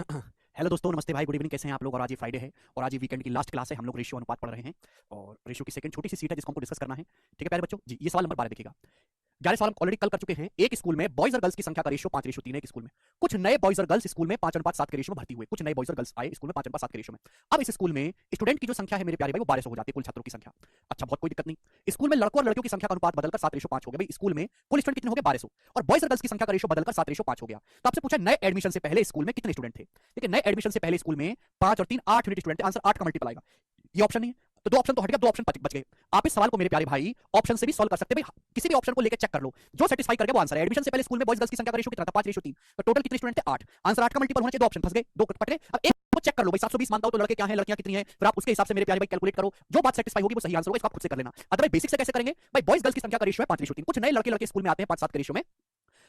Hello दोस्तों, नमस्ते भाई, गुड इवनिंग। कैसे हैं आप लोग? और आज ये फ्राइडे है और आज ये वीकेंड की लास्ट क्लास है। हम लोग रेशियो अनुपात पढ़ रहे हैं और रेशियो की सेकंड छोटी सी सीट है जिसको हमको डिस्कस करना है। ठीक है प्यारे बच्चों जी, ये सवाल नंबर 12 देखिएगा। 11 सवाल हम ऑलरेडी कल कर चुके हैं। एक स्कूल में बॉयज और गर्ल्स की संख्या का रेशियो 5:3 है। एक स्कूल में कुछ नए बॉयज और गर्ल्स स्कूल में 5:7 के रेशियो में भर्ती हुए। कुछ नए बॉयज और गर्ल्स आए स्कूल में 5:7 के रेशियो में। अब इस स्कूल में स्टूडेंट की जो संख्या है मेरे प्यारे भाई वो 1200 हो जाती है, कुल छात्रों की संख्या। अच्छा, बहुत कोई दिक्कत नहीं। स्कूल में लड़कों और लड़कियों की संख्या का अनुपात बदलकर 7:5 हो गया। भाई स्कूल में कुल स्टूडेंट कितने हो गए? 1200। और बॉयज और गर्ल्स की संख्या का रेशियो बदलकर 7:5 हो गया। तो आपसे पूछा नए एडमिशन से पहले स्कूल में कितने स्टूडेंट थे? देखिए, नए एडमिशन से पहले स्कूल में 5 और 3 8 यूनिट स्टूडेंट थे। आंसर 8 का मल्टीपल आएगा। ये ऑप्शन नहीं है तो दो ऑप्शन तो हट गया, दो ऑप्शन बच गए। आप इस सवाल को मेरे प्यारे भाई ऑप्शन से भी सॉल्व कर सकते हैं। भाई किसी भी ऑप्शन को लेकर चेक कर लो, जो सेटिस्फाई कर गया वो आंसर है। एडमिशन से पहले स्कूल में बॉयज गर्ल्स की संख्या का रेशियो कितना था? 5:3। तो टोटल कितने स्टूडेंट थे? 8। आंसर 8 का मल्टीपल होना चाहिए। दो ऑप्शन फंस गए, दो कट गए। अब एक को चेक कर लो भाई, 720 मानता हूं तो लड़के क्या हैं, लड़कियां कितनी हैं, फिर आप उसके हिसाब से मेरे प्यारे भाई कैलकुलेट करो। जो बात सेटिस्फाई होगी वो सही आंसर होगा। इसको आप खुद से कर लेना। अदरवाइज बेसिक से कैसे करेंगे भाई? बॉयज गर्ल्स की संख्या का रेशियो है 5:3। कुछ नए लड़के लड़के स्कूल में आते हैं 5-7 के रेशियो में।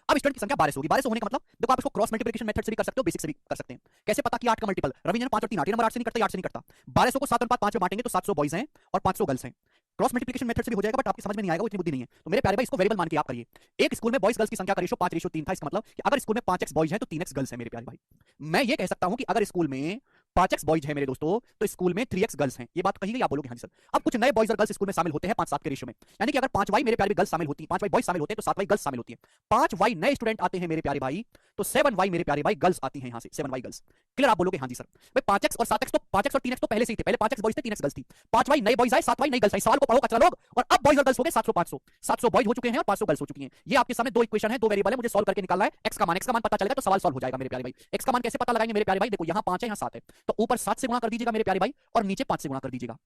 अब स्टूडेंट की संख्या 1200 होगी। 1200 होने का मतलब देखो, आप इसको क्रॉस मल्टीप्लिकेशन मेथड से भी कर सकते हो, बेसिक से भी कर सकते हैं। कैसे पता कि 8 का मल्टीपल? रवि ने 5 और 3 8, ये नंबर 8 से नहीं कटता, 8 से नहीं कटता। 1200 को 7:5 में बांटेंगे तो 700 बॉयज हैं और 500 गर्ल्स हैं। क्रॉस मल्टीप्लिकेशन मेथड से भी हो जाएगा, बट आपकी समझ में नहीं आएगा, वो इतनी बुद्धि नहीं है। तो मेरे प्यारे भाई इसको वेरिएबल मान के आप करिए। एक स्कूल में बॉयज गर्ल्स की संख्या का रेशियो 5:3 था। इसका मतलब कि अगर स्कूल में 5x बॉयज हैं तो 3x गर्ल्स हैं। मेरे प्यारे भाई मैं ये कह सकता हूं कि अगर स्कूल में 5x बॉयज है मेरे दोस्तों तो स्कूल में 3x गर्ल्स हैं। ये बात कही गई, आप बोलोगे हाँ जी सर। अब कुछ नए बॉयज और गर्ल्स स्कूल में शामिल होते हैं 5-7 के रेशियो में। यानी कि अगर 5y मेरे प्यारे गर्ल्स शामिल होती हैं, 5y बॉयज शामिल होते हैं तो 7y गर्ल्स शामिल होती है। 5y नए स्टूडेंट आते हैं मेरे प्यारे भाई तो 7y मेरे प्यारे भाई गर्ल्स आती हैं यहां से, 7y गर्ल्स। क्लियर? आप बोलोगे हाँ जी सर। भाई 5x और 7x तो 5x और 3x तो पहले से ही थे। पहले 5x बॉयज थे, 3x गर्ल्स थी। 5y नए बॉयज आए, 7y नई गर्ल्स आई। सवाल को पढ़ो कचरा लोग। और अब बॉयज और गर्ल्स हो गए 700 500। 700 बॉयज हो चुके हैं और 500 गर्ल्स हो चुकी हैं। ये आपके सामने दो इक्वेशन है, दो वेरिएबल है, मुझे सॉल्व करके निकालना है। x का मान पता चलेगा तो सवाल सॉल्व हो जाएगा मेरे प्यारे भाई। x का मान कैसे पता लगाएंगे मेरे प्यारे भाई? देखो यहां 5 है, यहां 7 है, तो ऊपर 7 से गुणा कर दीजिएगा मेरे प्यारे भाई और नीचे 5 से गुणा कर दीजिएगा।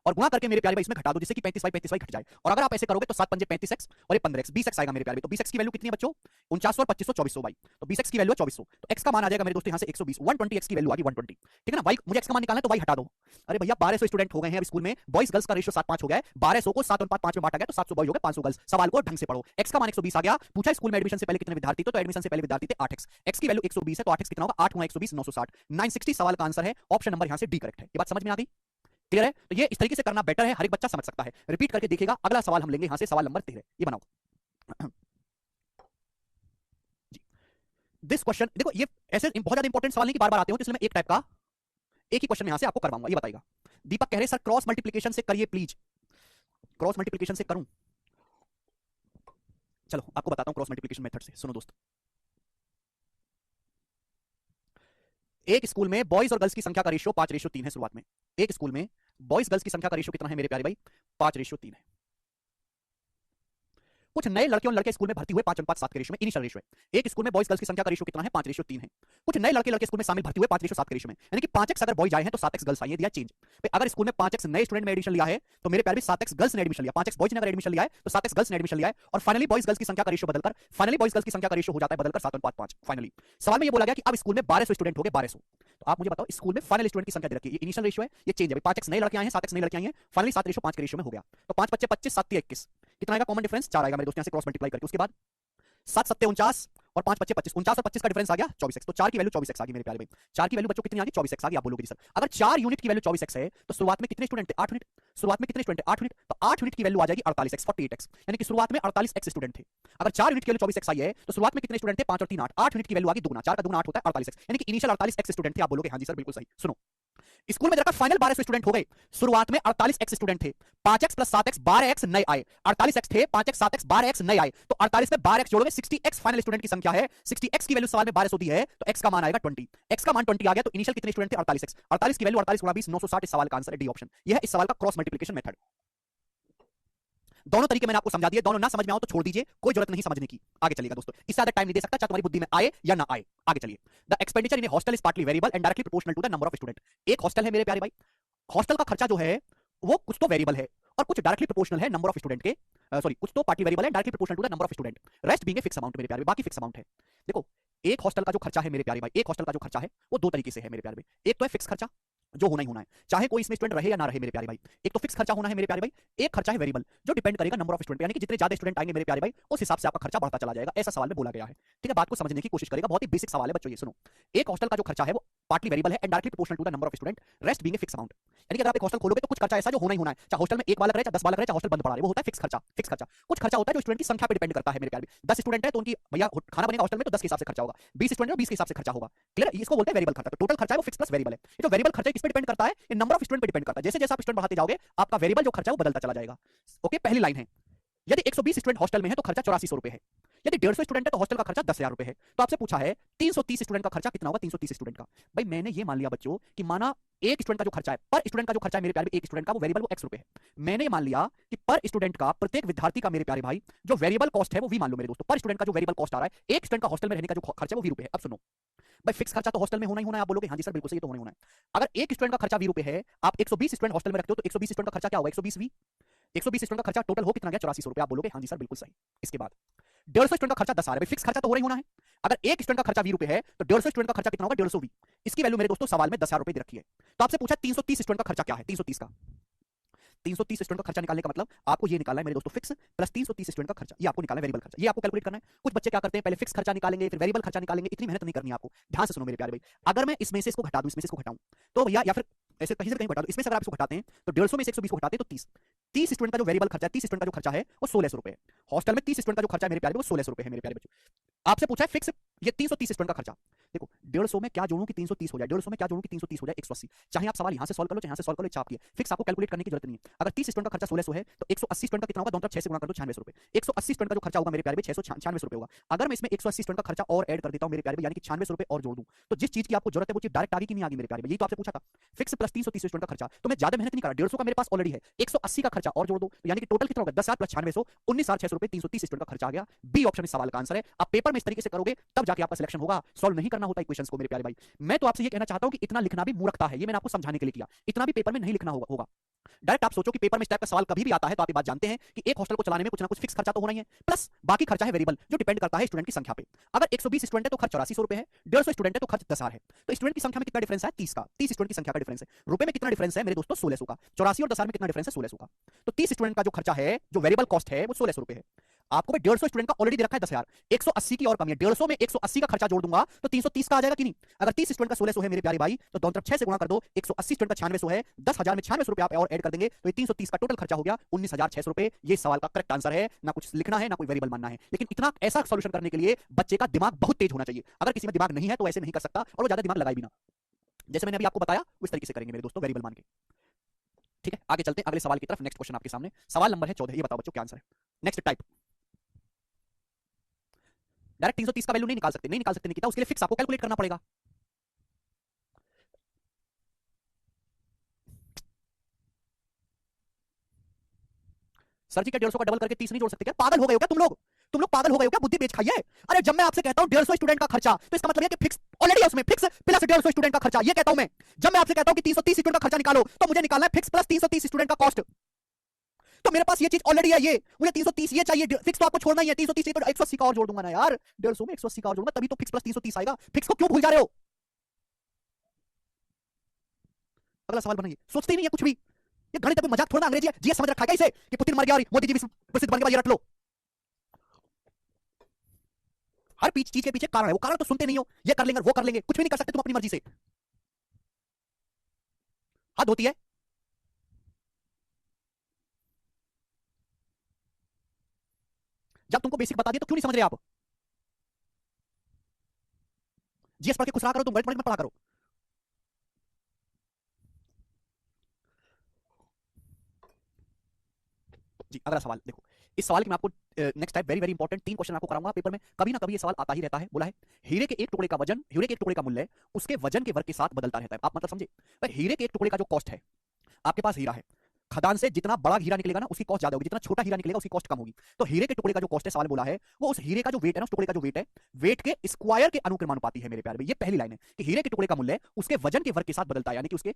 और गुणा करके मेरे प्यारे भाई इसमें घटा दो, जिससे कि 35y घट जाए। और अगर आप ऐसे करोगे तो 7 पंजे 35x और ये 15x 20x आएगा मेरे प्यारे भाई। तो 20x की वैल्यू कितनी है बच्चों? 4900 और 2500 2400 भाई। तो 20x की वैल्यू है 2400। तो x का मान आ जाएगा मेरे दोस्तों यहां से 120। 120x की वैल्यू आ गई 120। ठीक है ना भाई? मुझे x का मान निकालना है तो y हटा दो। अरे भैया 1200 स्टूडेंट हो गए हैं अब स्कूल में। बॉयज गर्ल्स का रेशियो 7:5 हो गया है। 1200 को 7 और 5 में बांटा गया तो 700 बॉयज हो गए, 500 गर्ल्स। सवाल को ढंग से पढ़ो। x का मान 120 आ गया। पूछा स्कूल में एडमिशन से पहले कितने विद्यार्थी थे? तो एडमिशन से पहले विद्यार्थी थे 8x। x की वैल्यू 120 है तो 8x कितना होगा? 8 × 120 960। 960 सवाल का आंसर है। ऑप्शन नंबर यहां से डी करेक्ट है। ये बात समझ में आ गई? क्लियर है? तो ये इस तरीके से करना बेटर है, हर एक बच्चा समझ सकता है। रिपीट करके देखिएगा। अगला सवाल हम लेंगे यहां से, सवाल नंबर 13। ये बनाओ जी। दिस क्वेश्चन देखो, ये ऐसे बहुत ज्यादा इंपॉर्टेंट सवाल नहीं कि बार बार आते हो, तो इसलिए मैं एक टाइप का एक ही क्वेश्चन यहां से आपको करवाऊंगा। ये बताइएगा। दीपक कह रहे सर क्रॉस मल्टीप्लिकेशन से करिए प्लीज। क्रॉस मल्टीप्लिकेशन से करूं? चलो आपको बताता हूं क्रॉस मल्टीप्लिकेशन मेथड से। सुनो दोस्त, एक स्कूल में बॉयज और गर्ल्स की संख्या का रेशियो 5:3 है शुरुआत में। एक स्कूल में बॉयज गर्ल्स की संख्या का रेशियो कितना है मेरे प्यारे भाई? 5:3 है। कुछ नए लड़के और लड़के स्कूल में भर्ती हुए 5:7 के रेशियो में। इनिशियल रेशियो है। एक स्कूल में बॉयज गर्ल्स की संख्या का रेशियो कितना है? 5:3 है। कुछ नए लड़के लड़के स्कूल में शामिल भर्ती हुए 5:7 के रेशियो में। यानी कि 5x अगर बॉयज आए हैं तो 7x गर्ल्स आई है। दिया चेंज। अगर स्कूल में 5x नए स्टूडेंट में एडमिशन लिया है तो मेरे प्यार भी 7x गर्ल्स ने एडमिशन लिया। 5x बॉयज ने अगर एडमिशन लिया है तो 7x गर्ल्स ने एडमिशन लिया है। और फाइनली बॉयज गर्ल्स की संख्या का रेशियो बदलकर हो जाता है बदलकर 7:5। फाइनली सवाल में ये बोला गया कि अब स्कूल में 1200 स्टूडेंट हो गए। 1200। तो आप मुझे बताओ स्कूल में फाइनल स्टूडेंट की संख्या दे रखी है। ये इनिशियल रेशियो है, ये चेंज है। 5x नए लड़के आए हैं, 7x नई लड़कियां आई हैं। फाइनली 7:5 के रेशियो में हो गया। तो 5 × 25 7 × 21 कितना आएगा? कॉमन डिफरेंस 4 आएगा मेरे दोस्त। यहां से क्रॉस मल्टीप्लाई करके उसके बाद 7 7 49 और 5 5 25 49 और 25 का डिफरेंस आ गया 24x। तो 4 की वैल्यू 24x आ गई मेरे प्यारे भाई। 4 की वैल्यू बच्चों कितनी आ गई? 24x आ गई। आप बोलोगे जी सर अगर 4 यूनिट की वैल्यू 24x है तो शुरुआत में कितने स्टूडेंट थे? 8 यूनिट। शुरुआत में कितने स्टूडेंट थे? 8 यूनिट। तो 8 यूनिट की वैल्यू आ जाएगी 48x 48x। यानी कि शुरुआत में 48x स्टूडेंट थे। अगर 4 यूनिट की वैल्यू 24x आई है तो शुरुआत में कितने स्टूडेंट थे? 5 और 3 8। 8 यूनिट की वैल्यू आ गई दुगना। 4 का दुगना 8 होता है 48x। यानी कि इनिशियल 48x स्टूडेंट थे। आप बोलोगे हां जी सर बिल्कुल सही। सुनो, स्कूल में जाकर फाइनल 1200 स्टूडेंट हो गए। शुरुआत में 48x स्टूडेंट थे। 5x + 7x 12x नए आए। 48x थे, 5x 7x 12x नए आए। तो 48 में 12x जोड़ोगे 60x फाइनल स्टूडेंट की संख्या है। 60x की वैल्यू सवाल में 1200 दी है तो x का मान आएगा 20। x का मान 20 आ गया तो इनिशियल कितने स्टूडेंट थे? 48x। 48 की वैल्यू 48 × 20 960। इस सवाल का आंसर है डी ऑप्शन। यह है इस सवाल का क्रॉस मल्टीप्लिकेशन मेथड। दोनों तरीके मैंने आपको समझा दिए। दोनों ना समझ में आओ तो छोड़ दीजिए, कोई जरूरत नहीं समझने की। आगे चलिएगा दोस्तों, इससे ज्यादा टाइम नहीं दे सकता, चाहे तुम्हारी बुद्धि में आए या ना आए। आगे चलिए। The expenditure in a hostel is partly variable and directly proportional to the number of student. एक हॉस्टल है मेरे प्यारे भाई, हॉस्टल का खर्चा जो है वो कुछ तो वेरिएबल है और कुछ डायरेक्टली प्रोपोर्शनल है नंबर ऑफ स्टूडेंट के। सॉरी, कुछ तो पार्टली वेरिएबल है directly proportional to the number of student. Rest being a fix amount मेरे प्यारे, बाकी फिक्स अमाउंट है। देखो, एक हॉस्टल का जो खर्चा है मेरे प्यारे भाई, एक हॉस्टल का जो खर्चा है वो दो तरीके से है मेरे प्यारे भाई। एक तो है फिक्स खर्चा जो होना ही होना है, चाहे कोई इसमें स्टूडेंट रहे या ना रहे मेरे प्यारे भाई। एक तो फिक्स खर्चा होना है मेरे प्यारे भाई। एक खर्चा है वेरिएबल जो डिपेंड करेगा नंबर ऑफ स्टूडेंट, यानी कि जितने ज्यादा स्टूडेंट आएंगे मेरे प्यारे भाई उस हिसाब से आपका खर्चा बढ़ता चला जाएगा। ऐसा सवाल में बोला गया है। ठीक है, बात को समझने की कोशिश करेगा। बहुत ही बेसिक सवाल है बच्चों, ये सुनो। एक हॉस्टल का जो खर्चा है वो पार्टली वेरिएबल है and directly proportional to the number of student, rest being a fix amount. यानी कि अगर आप एक हॉस्टल खोलोगे तो कुछ खर्चा ऐसा जो होना ही होना है, चाहे हॉस्टल में एक बालक रहे, चाहे 10 बालक रहे, चाहे हॉस्टल बंद पड़ा रहे, वो होता है फिक्स खर्चा। फिक्स खर्चा कुछ खर्चा होता है जो स्टूडेंट की संख्या पे डिपेंड करता है मेरे प्यारे। 10 स्टूडेंट है तो उनकी भैया खाना बनेगा हॉस्टल में तो 10 के हिसाब से खर्चा होगा, 20 स्टूडेंट है 20 के हिसाब से खर्चा होगा। क्लियर? इसको बोलते हैं वेरिएबल खर्चा। तो टोटल खर्चा है वो फिक्स प्लस वेरिएबल है। ये जो वेरिएबल खर्चा किस पे डिपेंड करता है? ये नंबर ऑफ स्टूडेंट पे डिपेंड करता है। जैसे जैसे आप स्टूडेंट बढ़ाते जाओगे आपका वेरिएबल जो खर्चा है वो बदलता चला जाएगा। ओके, पहली लाइन है, यदि 120 स्टूडेंट हॉस्टल में है तो खर्चा 8400 रुपए है। यदि 150 स्टूडेंट है तो हॉस्टल का खर्चा 10,000 रुपए है। तो आपसे पूछा है 330 स्टूडेंट का खर्चा कितना होगा? 330 स्टूडेंट का भाई मैंने ये मान लिया बच्चों कि माना एक स्टूडेंट का जो खर्चा है, पर स्टूडेंट का जो खर्चा है मेरे प्यारे, एक स्टूडेंट का वो वेरिएबल वो x रुपए है। मैंने ये मान लिया कि पर स्टूडेंट का, प्रत्येक विद्यार्थी का मेरे प्यारे भाई जो वेरिएबल कॉस्ट है वो v मान लो मेरे दोस्तों। पर स्टूडेंट का जो वेरिएबल कॉस्ट आ रहा है, एक स्टूडेंट का हॉस्टल में रहने का जो खर्चा है वो v रुपए है। अब सुनो भाई, फिक्स खर्चा तो हॉस्टल में होना ही होना है। आप बोलोगे हाँ जी सर बिल्कुल सही, तो होना ही होना है। अगर एक स्टूडेंट का खर्चा v रुपए है, आप 120 स्टूडेंट हॉस्टल में रखते हो तो 120 स्टूडेंट का खर्चा क्या होगा? 120 स्टूडेंट का खर्चा टोटल हो कितना गया? 8400 रुपए। आप बोलोगे हाँ जी सर बिल्कुल सही। इसके बाद 150 स्टूडेंट का खर्चा 10 आ रहा है, फिक्स खर्चा तो हो रही होना है। अगर एक स्टूडेंट का खर्चा 20 रुपए है तो 150 स्टूडेंट का खर्चा कितना होगा? 150 वी। इसकी वैल्यू मेरे दोस्तों सवाल में 10,000 रुपए दे रखी है। तो आपसे पूछा 330 स्टूडेंट का खर्चा क्या है? 330 का 330 स्टूडेंट का खर्चा निकालने का मतलब आपको ये निकालना है मेरे दोस्तों फिक्स प्लस 330 स्टूडेंट का खर्चा, ये आपको निकालना है वेरिएबल खर्चा। ये आपको कैलकुलेट करना है। कुछ बच्चे क्या करते हैं, पहले फिक्स खर्चा निकालेंगे फिर वेरिएबल खर्चा निकालेंगे। इतनी मेहनत नहीं करनी है आपको। ध्यान से सुनो मेरे प्यारे भाई, अगर मैं इसमें से इसको घटा दूं, इसमें से इसको घटाऊं तो भैया, या फिर ऐसे कहीं से कहीं घटा दो, इसमें से अगर आप इसको घटाते हैं तो 150 में से 120 को घटाते हैं तो 30 स्टूडेंट का जो वेरिएबल खर्चा है, 30 स्टूडेंट का जो खर्चा है वो 1600 रुपए है। हॉस्टल में 30 स्टूडेंट का जो खर्चा है मेरे प्यारे वो 1600 रुपए है मेरे प्यारे बच्चों। आपसे पूछा है फिक्स ये 330 स्टूडेंट का खर्चा। देखो 150 में क्या जोड़ूं कि 330 हो जाए, 150 में क्या जोड़ूं कि 330 हो जाए 180। चाहे आप सवाल यहां से सॉल्व कर लो, चाहे यहां से सॉल्व कर लो, चाप किए फिक्स आपको कैलकुलेट करने की जरूरत नहीं है। अगर 30 स्टूडेंट का खर्चा 1600 है तो 180 स्टूडेंट का कितना होगा? दोनों तरफ 6 से गुणा कर दो, 96 रुपए। 180 स्टूडेंट का जो खर्चा होगा मेरे प्यारे 696 रुपए होगा। अगर मैं इसमें 180 स्टूडेंट का खर्चा और ऐड कर देता हूं मेरे प्यारे, यानी कि 96 रुपए और जोड़ दूं, तो जिस चीज की आपको जरूरत है वो चीज डायरेक्ट आगे की नहीं आगे मेरे प्यारे। यही तो आपसे पूछा था, फिक्स प्लस 330 स्टूडेंट का खर्चा। तो मैं ज्यादा मेहनत नहीं कर रहा, 150 का मेरे पास ऑलरेडी है, 180 का खर्चा और जोड़ दो, यानी कि टोटल कितना होगा? 10,000 प्लस 9600, 19,600 रुपए। 330 स्टूडेंट का खर्चा आ गया। बी ऑप्शन इस सवाल का आंसर है। आप पेपर में इस तरीके से करोगे तब जाके आपका सिलेक्शन होगा। सॉल्व नहीं करना होता इक्वेशंस को मेरे प्यारे भाई। मैं तो आपसे ये कहना चाहता हूं कि इतना लिखना भी मूर्खता है, ये मैंने आपको समझाने के लिए किया। इतना भी पेपर में नहीं लिखना होगा। डायरेक्ट आप सोचो कि पेपर में इस टाइप का सवाल कभी भी आता है तो आप ये बात जानते हैं कि एक हॉस्टल को चलाने में कुछ ना कुछ फिक्स खर्चा तो होना ही है, प्लस बाकी खर्चा है वेरिएबल जो डिपेंड करता है स्टूडेंट की संख्या पे। अगर 120 स्टूडेंट है तो खर्च 8400 रुपए है, 150 स्टूडेंट है तो खर्च 10,000 है। तो स्टूडेंट की संख्या में कितना डिफरेंस है? 30 का। 30 स्टूडेंट की संख्या का डिफरेंस है। रुपए में कितना डिफरेंस है मेरे दोस्तों? 1600 का। 84 और 10,000 में कितना डिफरेंस है? 1600 का। तो 30 स्टूडेंट का जो खर्चा है, जो वेरिएबल कॉस्ट है वो 1600 रुपए है। आपको भाई 150 स्टूडेंट का ऑलरेडी दे रखा है 10,000, 180 की और कमी है। 150 में 180 का खर्चा जोड़ दूंगा तो 330 का आ जाएगा कि नहीं? अगर 30 स्टूडेंट का 1600 है मेरे प्यारे भाई तो दोनों तरफ 6 से गुणा कर दो, 180 स्टूडेंट का 9600 है, 10,000 में 9600 रुपए आप और ऐड कर देंगे तो ये 330 का टोटल खर्चा हो गया 19,600 रुपए। ये सवाल का करेक्ट आंसर है। ना कुछ लिखना है ना कोई वेरिएबल मानना है, लेकिन इतना ऐसा सॉल्यूशन करने के लिए बच्चे का दिमाग बहुत तेज होना चाहिए। अगर किसी में दिमाग नहीं है तो ऐसे नहीं कर सकता, और वो ज्यादा दिमाग लगाए भी ना। जैसे मैंने अभी आपको बताया उस तरीके से करेंगे मेरे दोस्तों, वेरिएबल मान के। ठीक है, आगे चलते हैं अगले सवाल की तरफ। नेक्स्ट क्वेश्चन आपके सामने, सवाल नंबर है 14। ये बताओ बच्चों क्या आंसर है? Next type. डायरेक्ट 330 का वैल्यू नहीं निकाल सकते, नहीं निकाल सकते निकिता, उसके लिए फिक्स आपको कैलकुलेट करना पड़ेगा। सर जी क्या 150 का डबल करके 30 नहीं जोड़ सकते क्या? पागल हो गए हो क्या तुम लोग? तुम लोग पागल हो गए हो क्या? बुद्धि बेच खाई है? अरे जब मैं आपसे कहता हूं 150 स्टूडेंट का खर्चा तो इसका मतलब है कि फिक्स ऑलरेडी है उसमें, फिक्स प्लस 150 स्टूडेंट का खर्चा। ये कहता हूं मैं। जब मैं आपसे कहता हूं कि 330 स्टूडेंट का खर्चा निकालो तो मुझे निकालना है फिक्स प्लस 330 स्टूडेंट का कॉस्ट। तो मेरे पास ये चीज ऑलरेडी है, ये मुझे 330 ये चाहिए, फिक्स तो आपको छोड़ना ही है। 330 तो 180 का और जोड़ दूंगा ना यार, 150 में 180 का और जोड़ूंगा तभी तो फिक्स प्लस 330 आएगा। फिक्स को क्यों भूल जा रहे हो? अगला सवाल बनाइए, सोचते ही नहीं है कुछ भी। ये गणित अभी मजाक थोड़ा ना, अंग्रेजी है। जीएस समझ रखा है क्या इसे कि पुतिन मर गया और मोदी जी विश्व प्रसिद्ध बन गया? ये रट लो। हर चीज के पीछे कारण है, वो कारण तो सुनते नहीं हो। ये कर लेंगे वो कर लेंगे, कुछ भी नहीं कर सकते तुम अपनी मर्जी से। हद होती है। जब तुमको बेसिक बता दिया तो क्यों नहीं समझ रहे आप? जीएस पढ़ के खुश रहा करो, तुम गणित मत पढ़ा करो। जी अगला सवाल देखो। इस सवाल की मैं आपको next type very very important 3 question आपको कराऊंगा पेपर में। कभी ना कभी ये सवाल आता ही रहता है। बोला है हीरे के एक टुकड़े का वजन, हीरे के एक टुकड़े का मूल्य उसके वजन के वर्ग के साथ बदलता रहता है। आप मतलब समझे? हीरे के एक टुकड़े का जो कॉस्ट है, आपके पास हीरा है, खदान से जितना बड़ा हीरा निकलेगा ना उसकी कॉस्ट ज्यादा होगी, जितना छोटा हीरा निकलेगा उसकी कॉस्ट कम होगी। तो हीरे के टुकड़े का जो कॉस्ट है, सवाल बोला है वो उस हीरे का जो वेट है ना, उस टुकड़े का जो वेट है, वेट के स्क्वायर के अनुक्रमानुपाती है मेरे प्यारे। ये पहली लाइन है कि हीरे के टुकड़े का मूल्य उसके वजन के वर्ग के साथ बदलता है, यानी कि उसके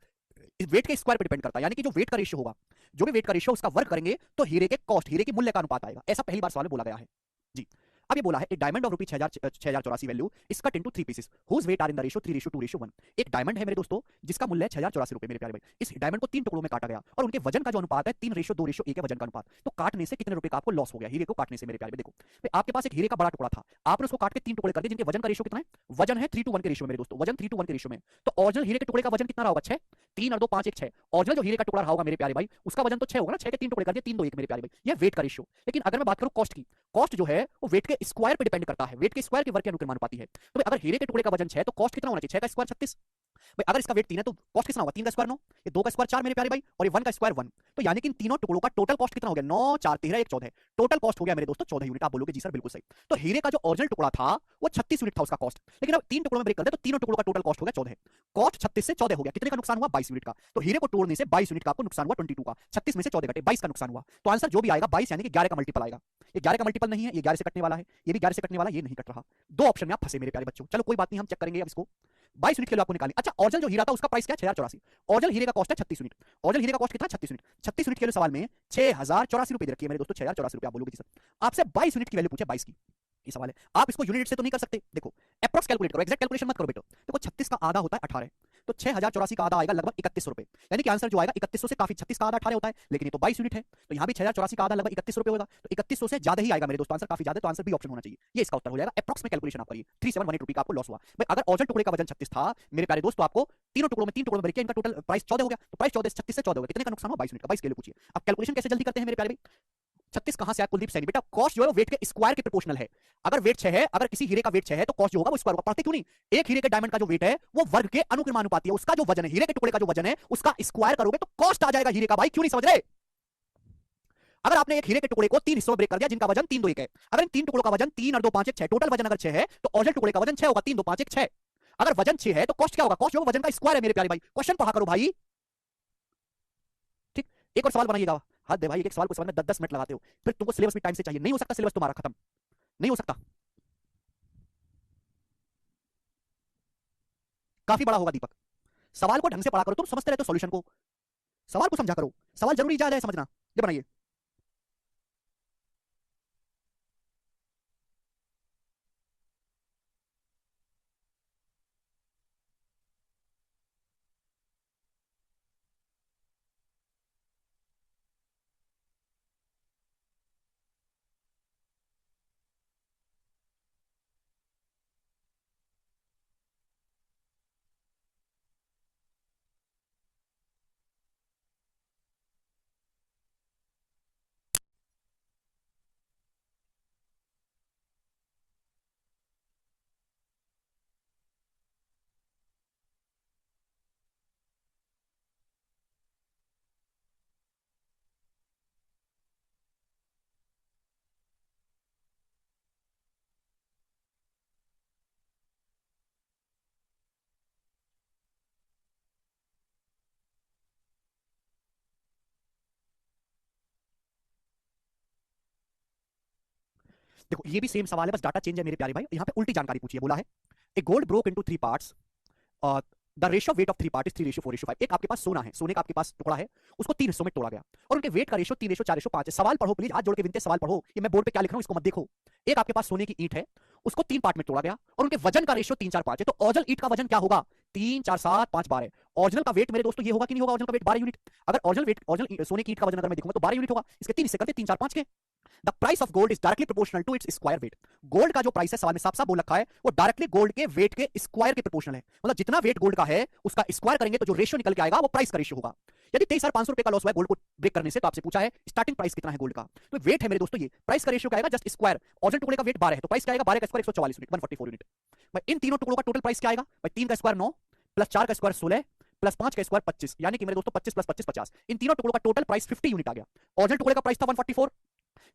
वेट के स्क्वायर पर डिपेंड करता है। यानी कि जो वेट का रेशियो होगा, जो भी वेट का रेशियो उसका वर्ग करेंगे तो हीरे के कॉस्ट, हीरे के मूल्य का अनुपात आएगा। ऐसा पहली बार सवाल में बोला गया है। जी अब ये बोला है एक diamond of rupees 6084 value is cut into 3 pieces whose weight are in the ratio 3:2:1। एक डायमंड है मेरे दोस्तों जिसका मूल्य है 6084 रुपए मेरे प्यारे भाई। इस डायमंड को 3 टुकड़ों में काटा गया और उनके वजन का जो अनुपात है 3:2:1 है वजन का अनुपात। तो काटने से कितने रुपए का आपको लॉस हो गया हीरे को काटने से मेरे प्यारे भाई। देखो भाई आपके पास एक हीरे का बड़ा टुकड़ा था, आपने उसको काट के 3 टुकड़े कर दिए जिनके वजन का रेशियो कितना है, वजन है 3:1 के रेशियो में मेरे दोस्तों, वजन 3:1 के रेशियो में। तो ओरिजिनल हीरे के टुकड़े का वजन कितना रहा होगा 6, 3 और 2 5 1 6। ओरिजिनल जो हीरे का टुकड़ा रहा होगा मेरे प्यारे भाई उसका वजन तो 6 होगा ना, 6 के 3 टुकड़े कर दिए 3 2 1 मेरे प्यारे भाई, ये वेट का रेशियो। लेकिन अगर मैं बात करूं कॉस्ट की, कॉस्ट जो है वो वेट के स्क्वायर पे डिपेंड करता है, वेट के स्क्वायर के वर्ग के अनुक्रमानुपाती है। तो भाई अगर हीरे के टुकड़े का वजन 6 तो कॉस्ट कितना होना चाहिए, 6 का स्क्वायर 36। भाई अगर इसका वेट 3 है तो कॉस्ट कितना होगा, 3 का स्क्वायर 9, ये 2 का स्क्वायर 4 मेरे प्यारे भाई, और ये 1 का स्क्वायर 1। तो यानी कि इन तीनों टुकड़ों का टोटल कॉस्ट कितना हो गया, 9 4 13 1 14, टोटल कॉस्ट हो गया मेरे दोस्तों 14 यूनिट। आप बोलोगे जी सर बिल्कुल सही। तो हीरे का जो ओरिजिनल टुकड़ा था वो 36 यूनिट था उसका कॉस्ट, लेकिन अब 3 टुकड़ों में ब्रेक कर दे तो तीनों टुकड़ों का टोटल कॉस्ट हो गया 14। कॉस्ट 36 से 14 हो गया, कितने का नुकसान हुआ, 22 यूनिट का। तो हीरे को तोड़ने से 22 यूनिट का आपको नुकसान हुआ 22 का, 36 में से 14 घटे 22 का नुकसान हुआ। तो आंसर जो भी आएगा 22 यानी कि 11 का मल्टीपल आएगा। ये 11 का मल्टीपल नहीं है, ये 11 से कटने वाला है, ये भी 11 से कटने वाला, ये नहीं कट रहा। दो ऑप्शन में आप फंसे मेरे प्यारे बच्चों। चलो कोई बात नहीं, हम चेक करेंगे अब इसको। 22 यूनिट के लिए आपको निकालनी। अच्छा ओरिजिनल जो हीरा था उसका प्राइस क्या है 6084, ओरिजिनल हीरे का कॉस्ट है 36 यूनिट। ओरिजिनल हीरे का कॉस्ट कितना 36 यूनिट, 36 यूनिट के लिए सवाल में 6084 रुपए दे रखी है मेरे दोस्तों, 6084 रुपए। आप बोलोगे जी सर आपसे 22 यूनिट की वैल्यू पूछे, 22 की ये सवाल है। आप इसको यूनिट से तो नहीं कर सकते, देखो अप्रॉक्स कैलकुलेट करो, एग्जैक्ट कैलकुलेशन मत करो बेटो। देखो 36 का आधा होता है 18, तो 6084 का आधा आएगा लगभग 3100 रुपए, यानी कि आंसर जो आएगा 3100 से काफी, 36 का आधा 18 होता है लेकिन ये तो 22 यूनिट है, तो यहाँ भी 6084 का आधा लगभग 3100 रुपए होगा, तो 3100 से ज्यादा ही आएगा मेरे दोस्तों, आंसर काफी ज्यादा, तो आंसर बी ऑप्शन होना चाहिए, ये इसका उत्तर हो जाएगा। अप्रॉक्स में कैलकुलेशन आप करिए, 3718 रुपए का आपको लॉस हुआ। भाई अगर ओरिजिनल टुकड़े का वजन 36 था मेरे प्यारे दोस्तों, आपको तीन टुकड़ों में ब्रेक किया, इनका टोटल प्राइस 14 हो गया, तो प्राइस 14 36 से 14 हो गया, कितने का नुकसान हुआ 22 यूनिट का। 22 के लिए पूछिए। अब कैलकुलेशन कैसे जल्दी करते हैं मेरे प्यारे भाई, 36 कहां से आया कुलदीप सैनी, बेटा कॉस्ट जो है वो वेट के स्क्वायर के प्रोपोर्शनल है। अगर वेट 6 है, अगर किसी हीरे का वेट 6 है तो कॉस्ट जो होगा वो स्क्वायर होगा। पढ़ते क्यों नहीं, एक हीरे के डायमंड का जो वेट है वो वर्ग के अनुक्रमानुपाती है, उसका जो वजन है हीरे के टुकड़े का जो वजन है उसका स्क्वायर करोगे तो कॉस्ट आ जाएगा हीरे का। भाई क्यों नहीं समझ रहे, अगर आपने एक हीरे के टुकड़े को 3 हिस्सों में ब्रेक कर दिया जिनका वजन 3 2 1 है, अगर इन 3 टुकड़ों का वजन 3 और 2 5 1 6, टोटल वजन अगर 6 है तो ओरिजिनल टुकड़े का वजन 6 होगा, 3 2 5 1 6। अगर वजन 6 है तो कॉस्ट क्या होगा, कॉस्ट जो वजन का स्क्वायर है मेरे प्यारे भाई। क्वेश्चन पढ़ा करो भाई, ठीक। एक और सवाल बनाइएगा, हद है भाई, एक सवाल को समझने 10-10 मिनट लगाते हो, फिर तुमको सिलेबस भी टाइम से चाहिए, नहीं हो सकता सिलेबस तुम्हारा खत्म, नहीं हो सकता, काफी बड़ा होगा दीपक। सवाल को ढंग से पढ़ा करो, तुम समझते रहते हो सॉल्यूशन को, सवाल को समझा करो, सवाल जरूरी ज्यादा है समझना, ये बनाइए। देखो ये भी सेम सवाल है, बस डाटा चेंज है मेरे प्यारे भाई, यहाँ पे उल्टी जानकारी पूछी है। बोला है a gold broke into 3 parts, the ratio weight of 3 part is 3:4:5। एक आपके पास सोना है, सोने का आपके पास टुकड़ा है, उसको 3 हिस्सों में तोड़ा गया और उनके वेट का रेशियो 3:4:5 है। सवाल पढ़ो प्लीज, हाथ जोड़ के विनते सवाल पढ़ो, ये मैं बोर्ड पे क्या लिख रहा हूं इसको मत देखो। एक आपके पास सोने की ईंट है, उसको 3 पार्ट में तोड़ा गया और उनके वजन का रेशियो 3 4 5 है, तो ओरिजिनल ईंट का वजन क्या होगा, 3 4 7 5 12। ओरिजिनल का वेट मेरे दोस्तों ये होगा कि नहीं होगा, ओरिजिनल का वेट 12 यूनिट। अगर ओरिजिनल सोने की ईंट का वजन अगर मैं देखूंगा तो 12 यूनिट होगा, इसके 3 हिस्से करते 3 4 5 के। The price of gold is directly proportional to its square weight. Gold का जो प्राइस है सवाल में साफ साफ बोल रखा है वो डायरेक्टली गोल्ड के वेट के स्क्वायर के प्रोपोर्शनल है, मतलब जितना वेट गोल्ड का है उसका स्क्वायर करेंगे तो जो रेशियो निकल के आएगा वो प्राइस का रेशियो होगा। यदि 23,500 रुपए का लॉस हुआ है गोल्ड को ब्रेक करने से, तो आपसे पूछा है स्टार्टिंग प्राइस कितना है गोल्ड का, तो वेट है मेरे दोस्तों, ये प्राइस का रेशियो क्या आएगा जस्ट स्क्वायर। ओरिजिनल टुकड़े का वेट 12 है तो प्राइस क्या आएगा, 12 का स्क्वायर 144 यूनिट, 144 यूनिट। भाई इन तीनों टुकड़ों का टोटल प्राइस क्या आएगा, भाई 3 का स्क्वायर 9 प्लस 4 का स्क्वायर 16 प्लस 5 का स्क्वायर 25, यानी कि मेरे दोस्तों 25 प्लस 25 50। इन तीनों टुकड़ों का टोटल प्राइस 50 यूनिट आ गया। ओरिजिनल टुकड़े का प्राइस था 144,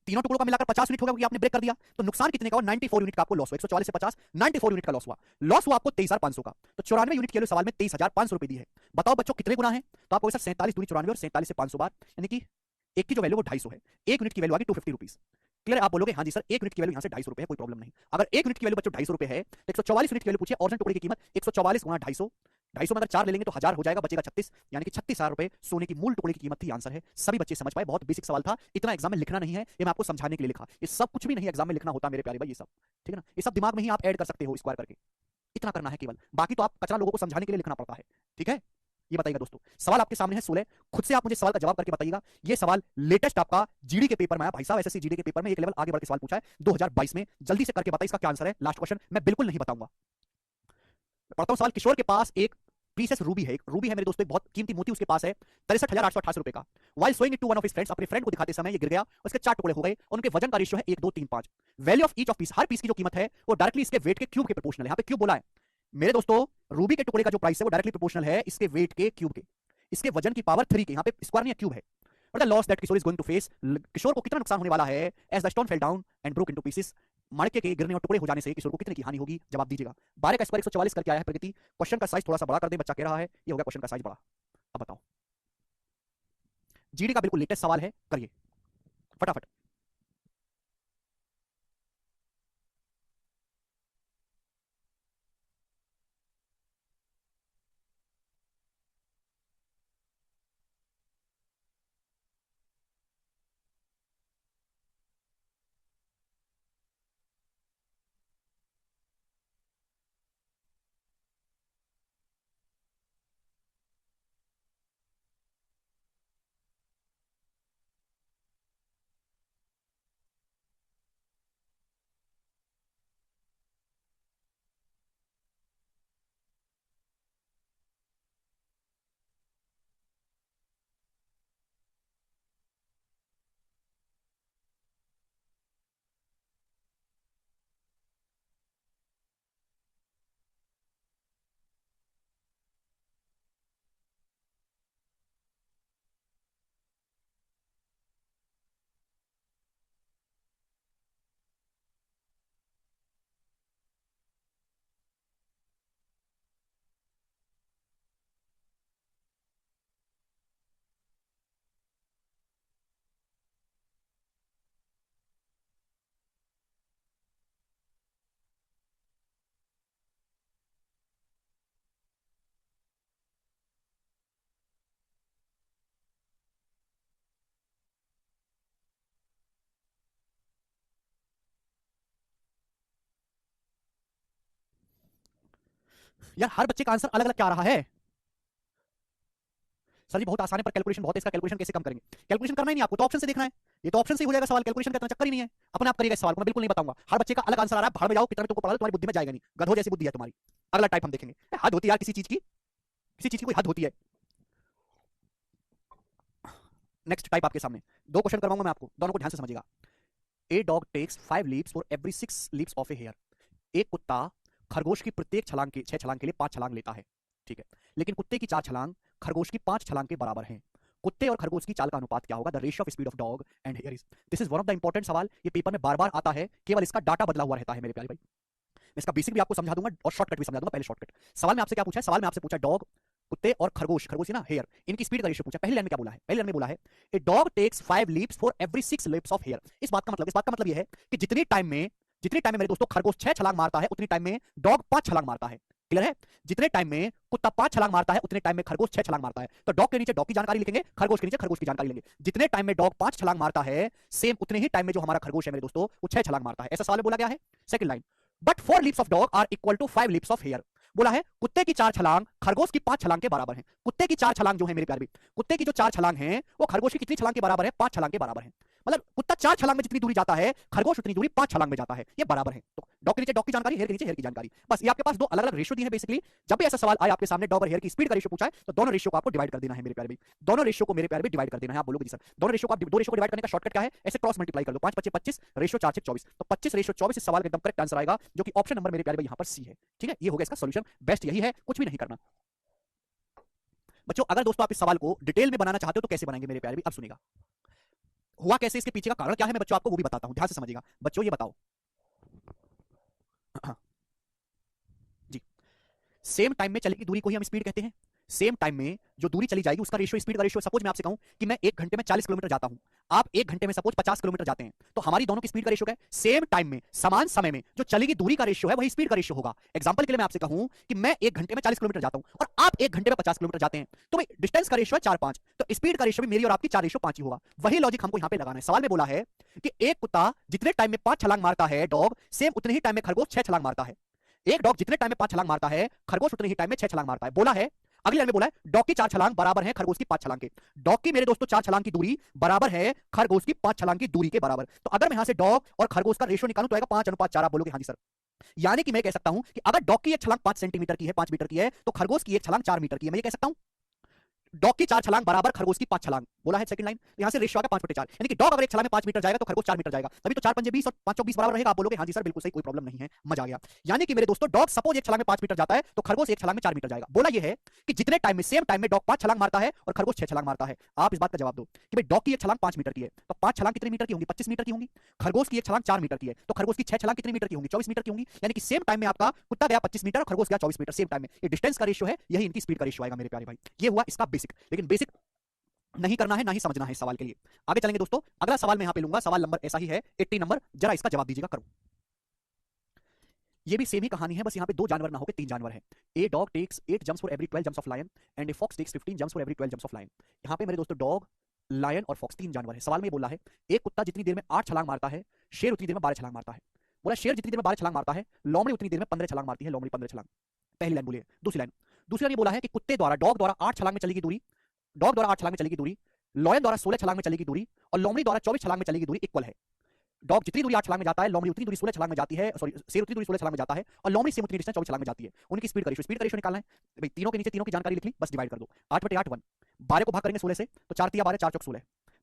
तीनों टुकड़ों का मिलाकर 50 यूनिट हो गया क्योंकि आपने ब्रेक कर दिया, तो नुकसान कितने का हुआ, 94 यूनिट का आपको लॉस हुआ। 144 से 50 94 यूनिट का लॉस हुआ, लॉस हुआ आपको 23,500 का। तो 94 यूनिट के लिए सवाल में 23,500 रुपए दी है। बताओ बच्चों कितने गुना है, तो आपको सर 47 दूनी 94 और 47 से 500 बार, यानी कि एक की जो वैल्यू वो 250 है, एक यूनिट की वैल्यू आ गई 250 रुपीज। क्लियर, आप बोलोगे हाँ जी सर एक यूनिट की वैल्यू यहाँ से 250 रुपए है, कोई प्रॉब्लम नहीं। अगर एक यूनिट की वैल्यू बच्चों 250 रुपए है तो 144 यूनिट की वैल्यू पूछे, ओरिजिनल टुकड़े की कीमत 144 गुना 250 250 में अगर 4 ले लेंगे तो 1000 हो जाएगा, बचेगा 36, यानी कि 36,000 रुपए सोने की मूल टुकड़े की कीमत थी। आंसर है। सभी बच्चे समझ पाए, बहुत बेसिक सवाल था, इतना एग्जाम में लिखना नहीं है, ये मैं आपको समझाने के लिए लिखा। ये सब कुछ भी नहीं एग्जाम में लिखना होता मेरे प्यारे भाई, ये सब ठीक है ना, ये सब दिमाग में ही आप ऐड कर सकते हो स्क्वायर करके, इतना करना है केवल, बाकी तो आप कचरा लोगों को समझाने के लिए लिखना पड़ता है। ठीक है, ये बताइएगा दोस्तों, सवाल आपके सामने है 16, खुद से आप मुझे सवाल का जवाब करके बताइएगा। ये सवाल लेटेस्ट आपका जीडी के पेपर में आया भाई साहब, एसएससी जीडी के पेपर में एक लेवल आगे बढ़ के सवाल पूछा है 2022 में, जल्दी से करके बताइए इसका क्या आंसर है। लास्ट क्वेश्चन, मैं बिल्कुल नहीं बताऊंगा। पढ़ता हूं सवाल। किशोर के पास एक प्रीसियस रूबी है, एक रूबी है मेरे दोस्तों, एक बहुत कीमती मोती उसके पास है 63,888 रुपए का। While showing it to one of his friends, अपने फ्रेंड को दिखाते समय ये गिर गया, उसके 4 टुकड़े हो गए, उनके वजन का रेशियो है 1 2 3 5। Value of each of piece, हर पीस की जो कीमत है वो डायरेक्टली इसके वेट के क्यूब के प्रोपोर्शनल है। यहां पे क्यूब बोला है मेरे दोस्तों, रूबी के टुकड़े का जो प्राइस है वो डायरेक्टली प्रोपोर्शनल है इसके वेट के क्यूब के, इसके वजन की पावर 3 के, यहां पे स्क्वायर नहीं है क्यूब है। But the loss that Kishore is going to face, Kishore को कितना नुकसान होने वाला है as the stone fell down and broke into pieces, मणके के गिरने और टुकड़े हो जाने से किशोर को कितने की हानि होगी, जवाब दीजिएगा। 12 का स्क्वायर 144 करके आया है प्रगति। क्वेश्चन का साइज थोड़ा सा बड़ा कर दे, बच्चा कह रहा है, ये हो गया क्वेश्चन का साइज बड़ा। अब बताओ, जीडी का बिल्कुल लेटेस्ट सवाल है, करिए फटाफट। यार हर बच्चे का आंसर अलग अलग क्या आ रहा है सर जी, बहुत आसान है पर कैलकुलेशन बहुत है, इसका कैलकुलेशन कैसे कम करेंगे? कैलकुलेशन करना ही नहीं आपको, तो ऑप्शन से देखना है, ये तो ऑप्शन से ही हो जाएगा सवाल, कैलकुलेशन का इतना चक्कर ही नहीं है। अपने आप करिएगा इस सवाल को, मैं बिल्कुल नहीं बताऊंगा। हर बच्चे का अलग आंसर आ रहा है, भाड़ में जाओ, कितना भी तुमको पढ़ा दो तुम्हारी बुद्धि में जाएगा नहीं, गधों जैसी बुद्धि है तुम्हारी। अगला टाइप हम देखेंगे, हद होती है यार किसी चीज की, किसी चीज की कोई हद होती है। नेक्स्ट टाइप आपके सामने, दो क्वेश्चन करवाऊंगा मैं आपको, दोनों को ध्यान से समझिएगा। A dog takes 5 leaps for every 6 leaps of a hare, एक कुत्ता खरगोश की प्रत्येक छलांग के 6 छलांग के लिए 5 छलांग लेता है, ठीक है, लेकिन कुत्ते की 4 छलांग खरगोश की 5 छलांग के बराबर हैं। कुत्ते और खरगोश की चाल का अनुपात क्या होगा? The ratio of speed of dog and here is, this is one of the important सवाल, ये पेपर में बार बार आता है, केवल इसका डाटा बदला हुआ रहता है मेरे प्यारे भाई। मैं इसका बेसिक भी आपको समझा दूंगा और शॉर्टकट भी समझा दूंगा। पहले शॉर्टकट, सवाल में आपसे क्या पूछा है? सवाल में आपसे पूछा डॉग, कुत्ते और खरगोश, खरगोश ना हेयर, इनकी स्पीड का रेशियो पूछा। पहली लाइन में क्या बोला है? पहली लाइन में बोला है a dog takes 5 leaps for every 6 leaps of hare. इस बात का मतलब यह है कि जितनी टाइम में मेरे दोस्तों खरगोश 6 छलांग मारता है, उतनी टाइम में डॉग 5 छलांग मारता है। क्लियर है? जितने टाइम में कुत्ता 5 छलांग मारता है, उतने टाइम में खरगोश 6 छलांग मारता है। तो डॉग के नीचे डॉग की जानकारी लिखेंगे, खरगोश के नीचे खरगोश की जानकारी लेंगे। जितने टाइम में डॉग 5 छलांग मारता है, सेम उतने ही टाइम में जो हमारा खरगोश है मेरे दोस्तों, वो 6 छलांग मारता है। ऐसा सवाल में बोला गया है। Second line, but 4 leaps of dog are equal to 5 leaps of hare. बोला है कुत्ते की 4 छलांग खरगोश की 5 छलांग के बराबर है। कुत्ते की 4 छलांग जो है मेरे प्यारे भी, कुत्ते की जो 4 छलांग है वो खरगोश की कितनी छलांग के बराबर है? 5 छलांग के बराबर है। मतलब कुत्ता 4 छलांग में जितनी दूरी जाता है, खरगोश उतनी दूरी 5 छलांग में जाता है, ये बराबर है। तो डॉग के नीचे डॉग की जानकारी, हेयर के नीचे हेयर की जानकारी, बस ये आपके पास दो अलग अलग रेशियो दिए हैं। बेसिकली जब भी ऐसा सवाल आए आपके सामने, डॉग और हेयर की स्पीड का रेशियो पूछा है, तो दोनों रेशियो को आपको डिवाइड कर देना है मेरे प्यारे भाई। दोनों रेशियो को मेरे प्यारे भाई डिवाइड कर देना है। आप बोलोगे जी सर दोनों रेशियो को आप दो रेशियो को डिवाइड करने का शॉर्टकट क्या है? ऐसे क्रॉस मल्टीप्लाई कर दो, 5 5 25 रेशियो 4 6 24, तो 25 रेशियो 24 इस सवाल का एकदम करेक्ट आंसर आएगा, जो कि ऑप्शन नंबर मेरे प्यारे भाई यहां पर सी है। ठीक है, ये हो गया इसका सॉल्यूशन, बेस्ट यही है, कुछ भी नहीं करना। बच्चों अगर दोस्तों आप इस सवाल को डिटेल में बनाना चाहते हो तो कैसे बनाएंगे मेरे प्यारे भी? अब सुनिएगा हुआ कैसे, इसके पीछे का कारण क्या है, मैं बच्चों आपको वो भी बताता हूं, ध्यान से समझिएगा। बच्चों ये बताओ जी, सेम टाइम में चले की दूरी को ही हम स्पीड कहते हैं, सेम टाइम में जो दूरी चली जाएगी उसका रेशियो स्पीड का रेशियो। सपोज मैं आपसे कहूं कि मैं 1 घंटे में 40 किलोमीटर जाता हूं, आप 1 घंटे में सपोज 50 किलोमीटर जाते हैं, तो हमारी दोनों की स्पीड का रेशियो क्या है? सेम टाइम में समान समय में जो चलेगी दूरी का रेशियो है वही स्पीड का रेशियो होगा। एग्जांपल के लिए मैं आपसे कहूं कि मैं 1 घंटे में 40 किलोमीटर जाता हूं और आप 1 घंटे में 50 किलोमीटर जाते हैं, तो भाई डिस्टेंस का रेशियो है 4-5, तो स्पीड का रेशियो भी मेरी और आपकी 4:5 ही होगा। वही लॉजिक हमको यहां पे लगाना है। सवाल में बोला है कि एक कुत्ता जितने टाइम में 5 छलांग मारता है डॉग, सेम उतने ही टाइम में खरगोश 6 छलांग मारता है। एक डॉग जितने टाइम में 5 छलांग मारता है, खरगोश उतने ही टाइम में 6 छलांग मारता है। बोला है अगली लाइन में बोला है डॉग की 4 छलांग बराबर है खरगोश की 5 छलांग के। डॉग की मेरे दोस्तों 4 छलांग की दूरी बराबर है खरगोश की 5 छलांग की दूरी के बराबर। तो अगर मैं यहां से डॉग और खरगोश का रेशियो निकालूं तो आएगा 5:4। आप बोलोगे हां जी सर, यानी कि मैं कह सकता हूं कि अगर डॉग की एक छलांग 5 सेंटीमीटर की है, 5 मीटर की है, तो खरगोश की एक छलांग 4 मीटर की है। मैं ये कह सकता हूं डॉग की 4 छलांग बराबर खरगोश की 5 छलांग। बोला है सेकंड लाइन, यहां से रेशियो आ गया 5/4, यानी कि डॉग अगर एक छलांग में 5 मीटर जाएगा तो खरगोश 4 मीटर जाएगा, तभी तो 4 पंजे 20 और 5 चौक 20 बराबर रहेगा। आप बोलोगे हां जी सर बिल्कुल सही, कोई प्रॉब्लम नहीं है, मजा आ गया। यानी कि मेरे दोस्तों डॉग सपोज एक छलांग में 5 मीटर जाता है तो खरगोश एक छलांग में 4 मीटर जाएगा। बोला यह है कि जितने टाइम में सेम टाइम में डॉग 5 छलांग मारता है और खरगोश 6 छलांग मारता है। आप इस बात का जवाब दो कि भाई डॉग की एक छलांग 5 मीटर की है, तो 5 छलांग कितने मीटर की होंगी? 25 मीटर की होंगी। खरगोश की एक छलांग 4 मीटर की है, तो खरगोश की 6 छलांग कितने मीटर की होंगी? 24 मीटर की होंगी। यानी कि सेम टाइम में आपका कुत्ता गया 25 मीटर और खरगोश गया 24 मीटर, सेम टाइम में। ये डिस्टेंस का रेशियो है, यही इनकी स्पीड का रेशियो आएगा मेरे प्यारे भाई। ये हुआ इसका बेसिक, लेकिन बेसिक नहीं करना है ना ही समझना है इस सवाल के लिए। आगे चलेंगे दोस्तों, अगला सवाल मैं यहां पे लूंगा, सवाल नंबर ऐसा ही है 80 नंबर, जरा इसका जवाब दीजिएगा। करो, ये भी सेम ही कहानी है, बस यहां पे 2 जानवर ना होकर 3 जानवर है। A dog takes 8 jumps for every 12 jumps of lion and a fox takes 15 jumps for every 12 jumps of lion. यहां पे मेरे दोस्तों डॉग, लायन और फॉक्स 3 जानवर है। सवाल में बोला है एक कुत्ता जितनी देर में 8 छलांग मारता है, शेर उतनी देर में 12 छलांग मारता है। बोला शेर जितनी देर में 12 छलांग मारता है, लोमड़ी उतनी देर में 15 छलांग मारती है। लोमड़ी 15 छलांग। पहली लाइन बोलिए। दूसरी लाइन ये बोला है कि कुत्ते द्वारा डॉग द्वारा 8 छलांग में चलेगी दूरी, डॉग द्वारा 8 छलांग में चलेगी दूरी, लॉयन द्वारा 16 छलांग में चलेगी दूरी और लोमड़ी द्वारा 24 छलांग में चलेगी दूरी इक्वल है। डॉग जितनी दूरी 8 छलांग में जाता है, लोमड़ी उतनी दूरी 16 छलांग में जाती है, सॉरी शेर उतनी दूरी 16 छलांग में जाता है और लोमड़ी सेम उतनी डिस्टेंस 24 छलांग में जाती है। उनकी स्पीड का रेशियो निकालना है भाई। तीनों के नीचे तीनों की जानकारी लिख ली, बस डिवाइड कर दो। 8/8 1, 12 को भाग करेंगे 16 से तो 4 तिया 12, 4 चौक 16,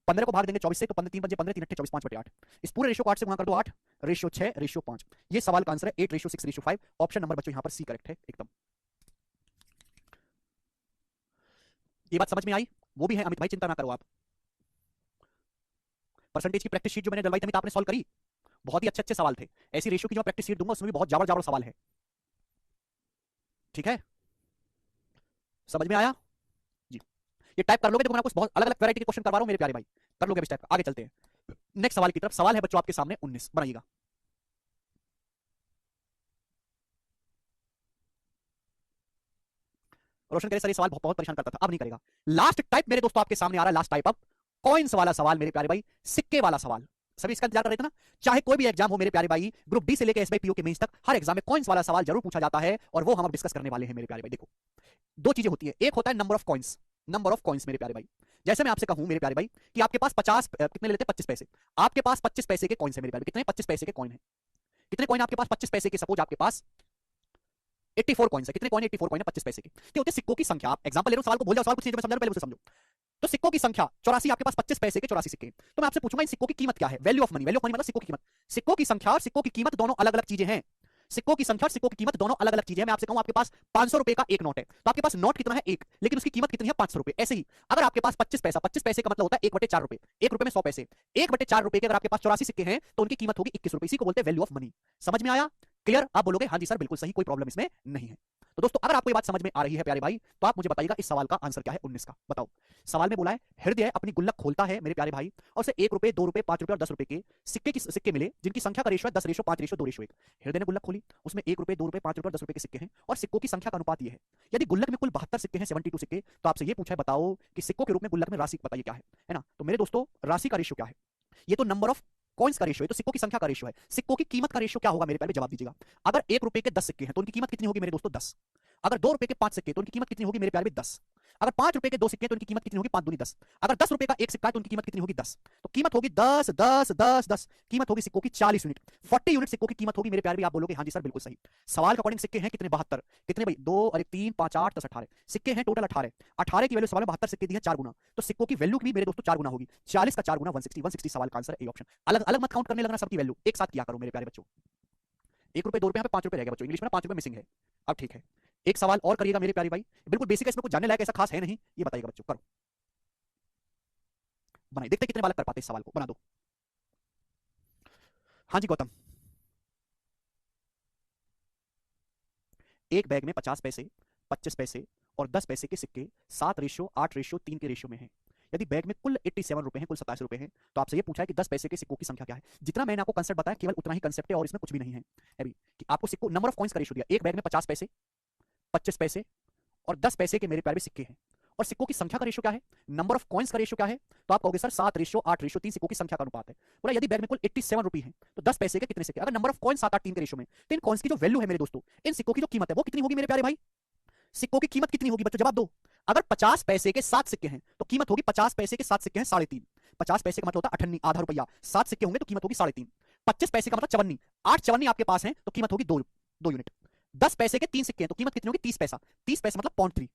15 को भाग देंगे 24 से तो 15 3 पंजे 15, 3 अट्ठे 24, 5/8। इस पूरे रेशियो को 8 से गुणा कर दो, 8 रेशियो 6 रेशियो 5। ये सवाल का आंसर है 8:6:5। ऑप्शन नंबर बच्चों यहां पर सी करेक्ट है एकदम। ये बात समझ में आई? वो भी है अमित भाई, चिंता ना करो आप। परसेंटेज की प्रैक्टिस शीट जो मैंने डलवाई थी आपने सॉल्व करी? बहुत ही अच्छे अच्छे सवाल थे। ऐसी रेशियो की जो प्रैक्टिस शीट दूंगा उसमें भी बहुत जाबर जाबर सवाल है। ठीक है, समझ में आया जी? ये टाइप कर लोगे तो मैं आपको बहुत अलग अलग वैरायटी के क्वेश्चन करवा रहा हूं मेरे प्यारे भाई, कर लोगे इस टाइप। आगे चलते हैं नेक्स्ट सवाल की तरफ। सवाल है बच्चों आपके सामने 19, बनाइएगा। रोशन करे सर ये सवाल बहुत बहुत परेशान करता था, अब नहीं करेगा। लास्ट टाइप मेरे दोस्तों आपके सामने आ रहा है, लास्ट टाइप अब कॉइंस वाला सवाल मेरे प्यारे भाई, सिक्के वाला सवाल। सभी इसका इंतजार कर रहे थे ना? चाहे कोई भी एग्जाम हो मेरे प्यारे भाई, ग्रुप डी से लेकर एसबीआई पीओ के मेंस तक, हर एग्जाम में कॉइंस वाला सवाल जरूर पूछा जाता है और वो हम अब डिस्कस करने वाले हैं मेरे प्यारे भाई। देखो, दो चीजें होती है, एक होता है number of coins, number of coins मेरे प्यारे भाई। जैसे मैं आपसे कहूं मेरे प्यारे भाई कि आपके पास 50 कितने लेते हैं 25 पैसे, आपके पास 25 पैसे के कॉइन्स है मेरे प्यारे। कितने? 25 पैसे के कॉइन है। कितने कॉइन आपके पास? 25 पैसे के। सपोज आपके पास 84 कॉइन्स है। कितने कॉइन? 84 कॉइन है 25 पैसे के। क्या होते हैं सिक्कों की संख्या? आप एग्जांपल ले रहे हो, सवाल को भूल जाओ, सवाल कुछ नहीं, जो मैं समझा रहा हूं पहले उसे समझो। तो सिक्कों की संख्या 84, आपके पास 25 पैसे के 84 सिक्के। तो मैं आपसे पूछूंगा इन सिक्कों की कीमत क्या है? Value of money. Value of money मतलब सिक्कों की कीमत। सिक्कों की संख्या और सिक्कों की कीमत दोनों अलग अलग चीजें हैं। सिक्कों की संख्या और सिक्कों की कीमत दोनों अलग अलग चीजें हैं। मैं आपसे कहूं आपके पास 500 रुपए का एक नोट है, तो आपके पास नोट कितना है? एक, लेकिन उसकी कीमत कितनी है? 500 रुपए। ऐसे ही अगर आपके पास 25 पैसा, 25 पैसे का मतलब होता है 1/4 रुपए, 1 रुपए में 100 पैसे, 1/4 रुपए के अगर आपके पास 84 सिक्के हैं तो उनकी कीमत होगी 21 रुपए। इसी को बोलते हैं वैल्यू ऑफ मनी। समझ में आया? क्लियर? आप बोलोगे हां जी सर बिल्कुल सही, कोई प्रॉब्लम इसमें नहीं है। तो दोस्तों अगर आपको ये बात समझ में आ रही है प्यारे भाई, तो आप मुझे बताइएगा इस सवाल का आंसर क्या है 19 का। बताओ, सवाल में बोला है हृदय अपनी गुल्लक खोलता है मेरे प्यारे भाई और उसे 1 रुपए, 2 रुपए, 5 रुपए और 10 रुपए के सिक्के मिले जिनकी संख्या का रेशियो है 10:5:2:1। हृदय ने गुल्लक खोली, उसमें 1 रुपए, 2 रुपए, 5 रुपए और 10 रुपए के सिक्के हैं और सिक्कों की संख्या का अनुपात ये है। यदि गुल्लक में कुल 72 सिक्के हैं, 72 सिक्के, तो आपसे ये पूछा है बताओ कि सिक्कों के रूप में गुल्लक में राशि बताइए क्या है ना? तो मेरे दोस्तों राशि का रेशियो क्या है? ये तो नंबर ऑफ कॉइन्स का रेशियो है, तो सिक्कों की संख्या का रेशियो है। सिक्कों की कीमत का रेशियो क्या होगा मेरे प्यारे? जवाब दीजिएगा। अगर 1 रुपए के 10 सिक्के हैं तो उनकी कीमत कितनी होगी मेरे दोस्तों? 10। अगर 2 रुपए के 5 सिक्के तो उनकी कीमत कितनी होगी मेरे प्यारे? 10। अगर 5 रुपए के 2 सिक्के तो उनकी कीमत कितनी होगी? 5 दूनी 10। अगर 10 रुपए का एक सिक्का है तो उनकी कीमत कितनी होगी? 10। तो कीमत होगी 10 10 10 10, कीमत होगी सिक्कों की 40 यूनिट। 40 यूनिट सिक्कों की कीमत होगी मेरे प्यारे भी। आप बोलोगे हां जी सर बिल्कुल सही। सवाल के अकॉर्डिंग सिक्के हैं कितने? 72। कितने भाई? 2 और 1 3 5 8 10 18 सिक्के हैं टोटल 18। 18 की वैल्यू सवाल में 72 सिक्के दी है 4 गुना, तो सिक्कों की वैल्यू भी मेरे दोस्तों 4 गुना होगी। 40 का 4 गुना 160, 160 सवाल का आंसर है ए ऑप्शन। अलग अलग मत काउंट करने लगना, सबकी वैल्यू एक साथ किया करो मेरे प्यारे बच्चों। 1 रुपए 2 रुपए, यहाँ पे 5 रुपए रह गया बच्चों, इंग्लिश में ना 5 रुपए मिसिंग है। अब ठीक है, एक सवाल और करिएगा मेरे प्यारे भाई, बिल्कुल बेसिक है, इसमें कुछ जानने लायक ऐसा खास है नहीं, ये बताइएगा बच्चों। करो, बनाइए, देखते कितने बालक कर पाते इस सवाल को। बना दो। हाँ जी गौतम। एक बैग में 50 पैसे, 25 पैसे और 10 पैसे के सिक्के 7:8:3 के रेशियो में हैं। यदि बैग में कुल 87 रुपए हैं, कुल 27 रुपए हैं, तो आपसे ये पूछा है कि 10 पैसे के सिक्कों की संख्या क्या है। जितना मैंने आपको कंसेप्ट बताया केवल उतना ही कंसेप्ट है और इसमें कुछ भी नहीं है अभी कि आपको सिक्कों नंबर ऑफ कॉइन्स का रेशियो दिया। एक बैग में 50 पैसे, 25 पैसे और 10 पैसे के मेरे प्यारे सिक्के हैं। और सिक्कों की संख्या का रेशियो क्या है, नंबर ऑफ कॉइन्स का रेशियो क्या है, तो आप कहोगे सर 7:8:3 सिक्कों की संख्या का अनुपात है। बोला यदि बैग में कुल 87 रुपए हैं तो 10 पैसे के कितने सिक्के, अगर नंबर ऑफ कॉइन्स 7:8:3 के रेशियो में, तो इन कॉइन्स की जो वैल्यू है मेरे दोस्तों, इन सिक्कों की जो कीमत है वो कितनी होगी मेरे प्यारे भाई। सिक्कों की कीमत कितनी होगी बच्चों, जवाब दो। अगर 50 पैसे के 7 सिक्के हैं तो कीमत होगी 50 पैसे के 7 सिक्के हैं 3.5। 50 पैसे का मतलब होता है अठन्नी, आधा रुपया। 7 सिक्के होंगे तो कीमत होगी 3.5। 25 पैसे का मतलब चवन्नी, 8 चवन्नी आपके पास है तो कीमत होगी 2 यूनिट। 10 पैसे के 3 सिक्के हैं तो कीमत कितनी होगी 30 पैसा। 30 पैसा मतलब 0.3।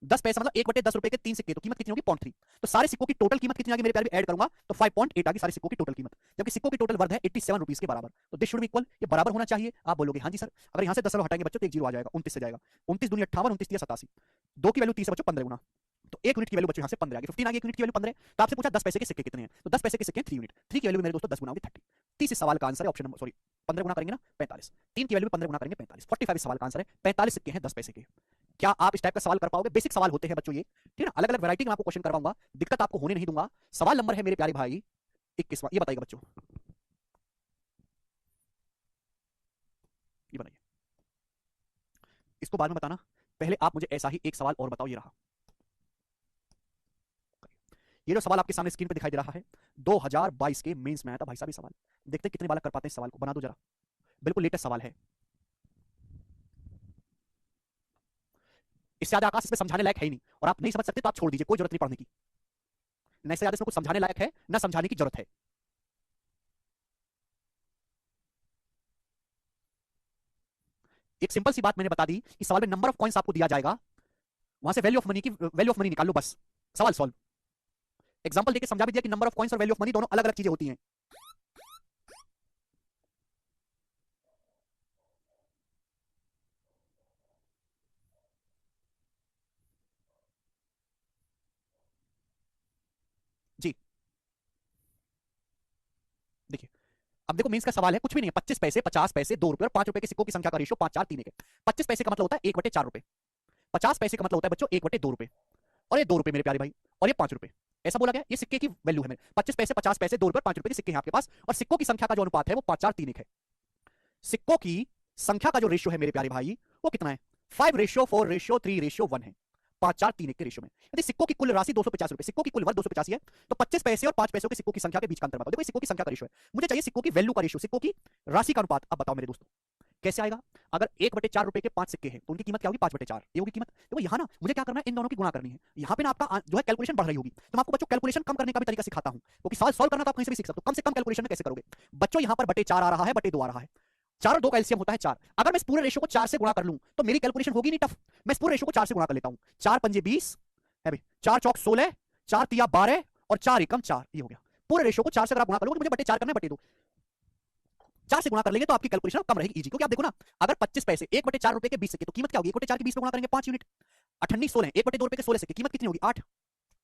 10 पैसा मतलब 1/10 रुपए के 3 सिक्के तो कीमत कितनी होगी 0.3। तो सारे सिक्कों की टोटल कीमत कितनी आ गई मेरे प्यारे, ऐड करूंगा तो 5.8 आ गई सारे सिक्कों की टोटल कीमत, जबकि सिक्कों की टोटल वर्थ है 87 रुपीस के बराबर। तो दिस शुड बी इक्वल, ये बराबर होना चाहिए। आप बोलोगे हाँ जी सर, अगर यहां से 10 हटाएंगे बच्चों तो एक जीरो आ जाएगा, 29 से जाएगा। 29 दूनी 58, 29 दिया 87, 2 की वैल्यू 30 है बच्चों, 15 गुना, तो 1 यूनिट की वैल्यू बच्चों यहां से 15 आ गई, 15 आ गई, 1 यूनिट की वैल्यू 15 है। तो आपसे पूछा 10 पैसे के सिक्के कितने हैं, तो 10 पैसे के सिक्के हैं 3 यूनिट, 3 की वैल्यू मेरे दोस्तों 10 गुना होगी 30। 30 इस सवाल का आंसर है ऑप्शन नंबर, सॉरी 15 गुना करेंगे ना 45, 3 की वैल्यू 15 गुना करेंगे 45, 45 इस सवाल का आंसर है। 45 सिक्के हैं 10 पैसे के। क्या आप इस टाइप का सवाल कर पाओगे, बेसिक सवाल होते हैं बच्चों ये, ठीक है ना, अलग अलग वैरायटी में आपको क्वेश्चन करवाऊंगा, दिक्कत आपको होने नहीं दूंगा। सवाल नंबर है मेरे प्यारे भाई 21वां, ये बताइएगा बच्चों, ये बताइए, इसको बाद में बताना, पहले आप मुझे ऐसा ही एक सवाल और बताओ, ये रहा। ये जो सवाल आपके सामने स्क्रीन पे दिखाई दे रहा है 2022 के मेंस में आया था भाई साहब, ये सवाल देखते हैं कितने बालक कर पाते हैं इस सवाल को, बना दो जरा, बिल्कुल लेटेस्ट सवाल है। इससे ज्यादा आकाश इसमें समझाने लायक है ही नहीं, और आप नहीं समझ सकते तो आप छोड़ दीजिए, कोई जरूरत नहीं पढ़ने की, न इससे ज्यादा इसमें कुछ समझाने लायक है न समझाने की जरूरत है। एक सिंपल सी बात मैंने बता दी कि सवाल में नंबर ऑफ कॉइन्स आपको दिया जाएगा, वहां से वैल्यू ऑफ मनी की वैल्यू ऑफ मनी निकाल लो, बस सवाल सॉल्व। एग्जांपल देके समझा भी दिया कि नंबर ऑफ कॉइन्स और वैल्यू ऑफ मनी दोनों अलग अलग चीजें होती हैं। जी देखिए, अब देखो मेंस का सवाल है, कुछ भी नहीं है, 25 पैसे, 50 पैसे, 2 रुपए और 5 रुपए के सिक्कों की संख्या का रेशियो 5 4 3 1 है। 25 पैसे का मतलब होता है 1/4 रुपए, 50 पैसे का मतलब होता है बच्चों 1/2 रुपए, और ये 2 रुपए मेरे प्यारे भाई, और ये 5 रुपए। ऐसा बोला गया, ये सिक्के की वैल्यू है मेरे, 25 पैसे, 50 पैसे, 2 रुपए और 5 रुपए के सिक्के हैं आपके पास, और सिक्कों की संख्या का जो अनुपात है वो 5 4 3 1 है। सिक्कों की संख्या का जो रेशियो है मेरे प्यारे भाई वो कितना है, 5:4:3:1 है, 5 4 3 1 के रेशियो में। यदि सिक्कों की कुल राशि 250 रुपए, सिक्कों की कुल वर्थ 285 है, तो 25 पैसे और 5 पैसों के सिक्कों की संख्या के बीच का अंतर बताओ। देखो सिक्कों की संख्या का रेशियो है, मुझे चाहिए सिक्कों की वैल्यू का रेशियो, सिक्कों की राशि का अनुपात। अब बताओ मेरे दोस्तों कैसे आएगा, अगर 1/4 रुपए के 5 सिक्के हैं तो उनकी कीमत क्या होगी 5/4, ये होगी कीमत। देखो यहाँ ना मुझे क्या करना है, इन दोनों की गुणा करनी है, यहाँ पे ना आपका जो है कैलकुलेशन बढ़ रही होगी, तो मैं आपको बच्चों कैलकुलेशन कम करने का भी तरीका सिखाता हूँ, क्योंकि सवाल सॉल्व करना तो आप कहीं से भी सीख सकते हो, कम से कम कैलकुलेशन में कैसे करोगे बच्चों। यहाँ पर बटे 4 आ रहा है, बटे 2 आ रहा है, 4 और 2 का एलसीएम होता है 4, अगर मैं इस पूरे रेशियो को 4 से गुणा कर लूं तो मेरी कैलकुलेशन होगी नहीं टफ। मैं इस पूरे रेशियो को 4 से गुणा कर लेता हूं, 4 पंजे 20 है भाई, 4 चौक 16, 4 तिया 12 और 4 एकम 4, ये हो गया। पूरे रेशियो को 4 से अगर आप गुणा कर लोगे, मुझे बटे 4 करना है, बटे 2 4 से गुणा कर लेंगे तो आपकी कैलकुलेशन कम रहेगी, इजी, क्योंकि आप देखो ना, अगर 25 पैसे 1/4 रुपए के 20 सिक्के तो कीमत क्या होगी, 1/4 के 20 पे गुणा करेंगे 5 यूनिट, 18 16, 1/2 रुपए के 16 सिक्के कीमत कितनी होगी 8,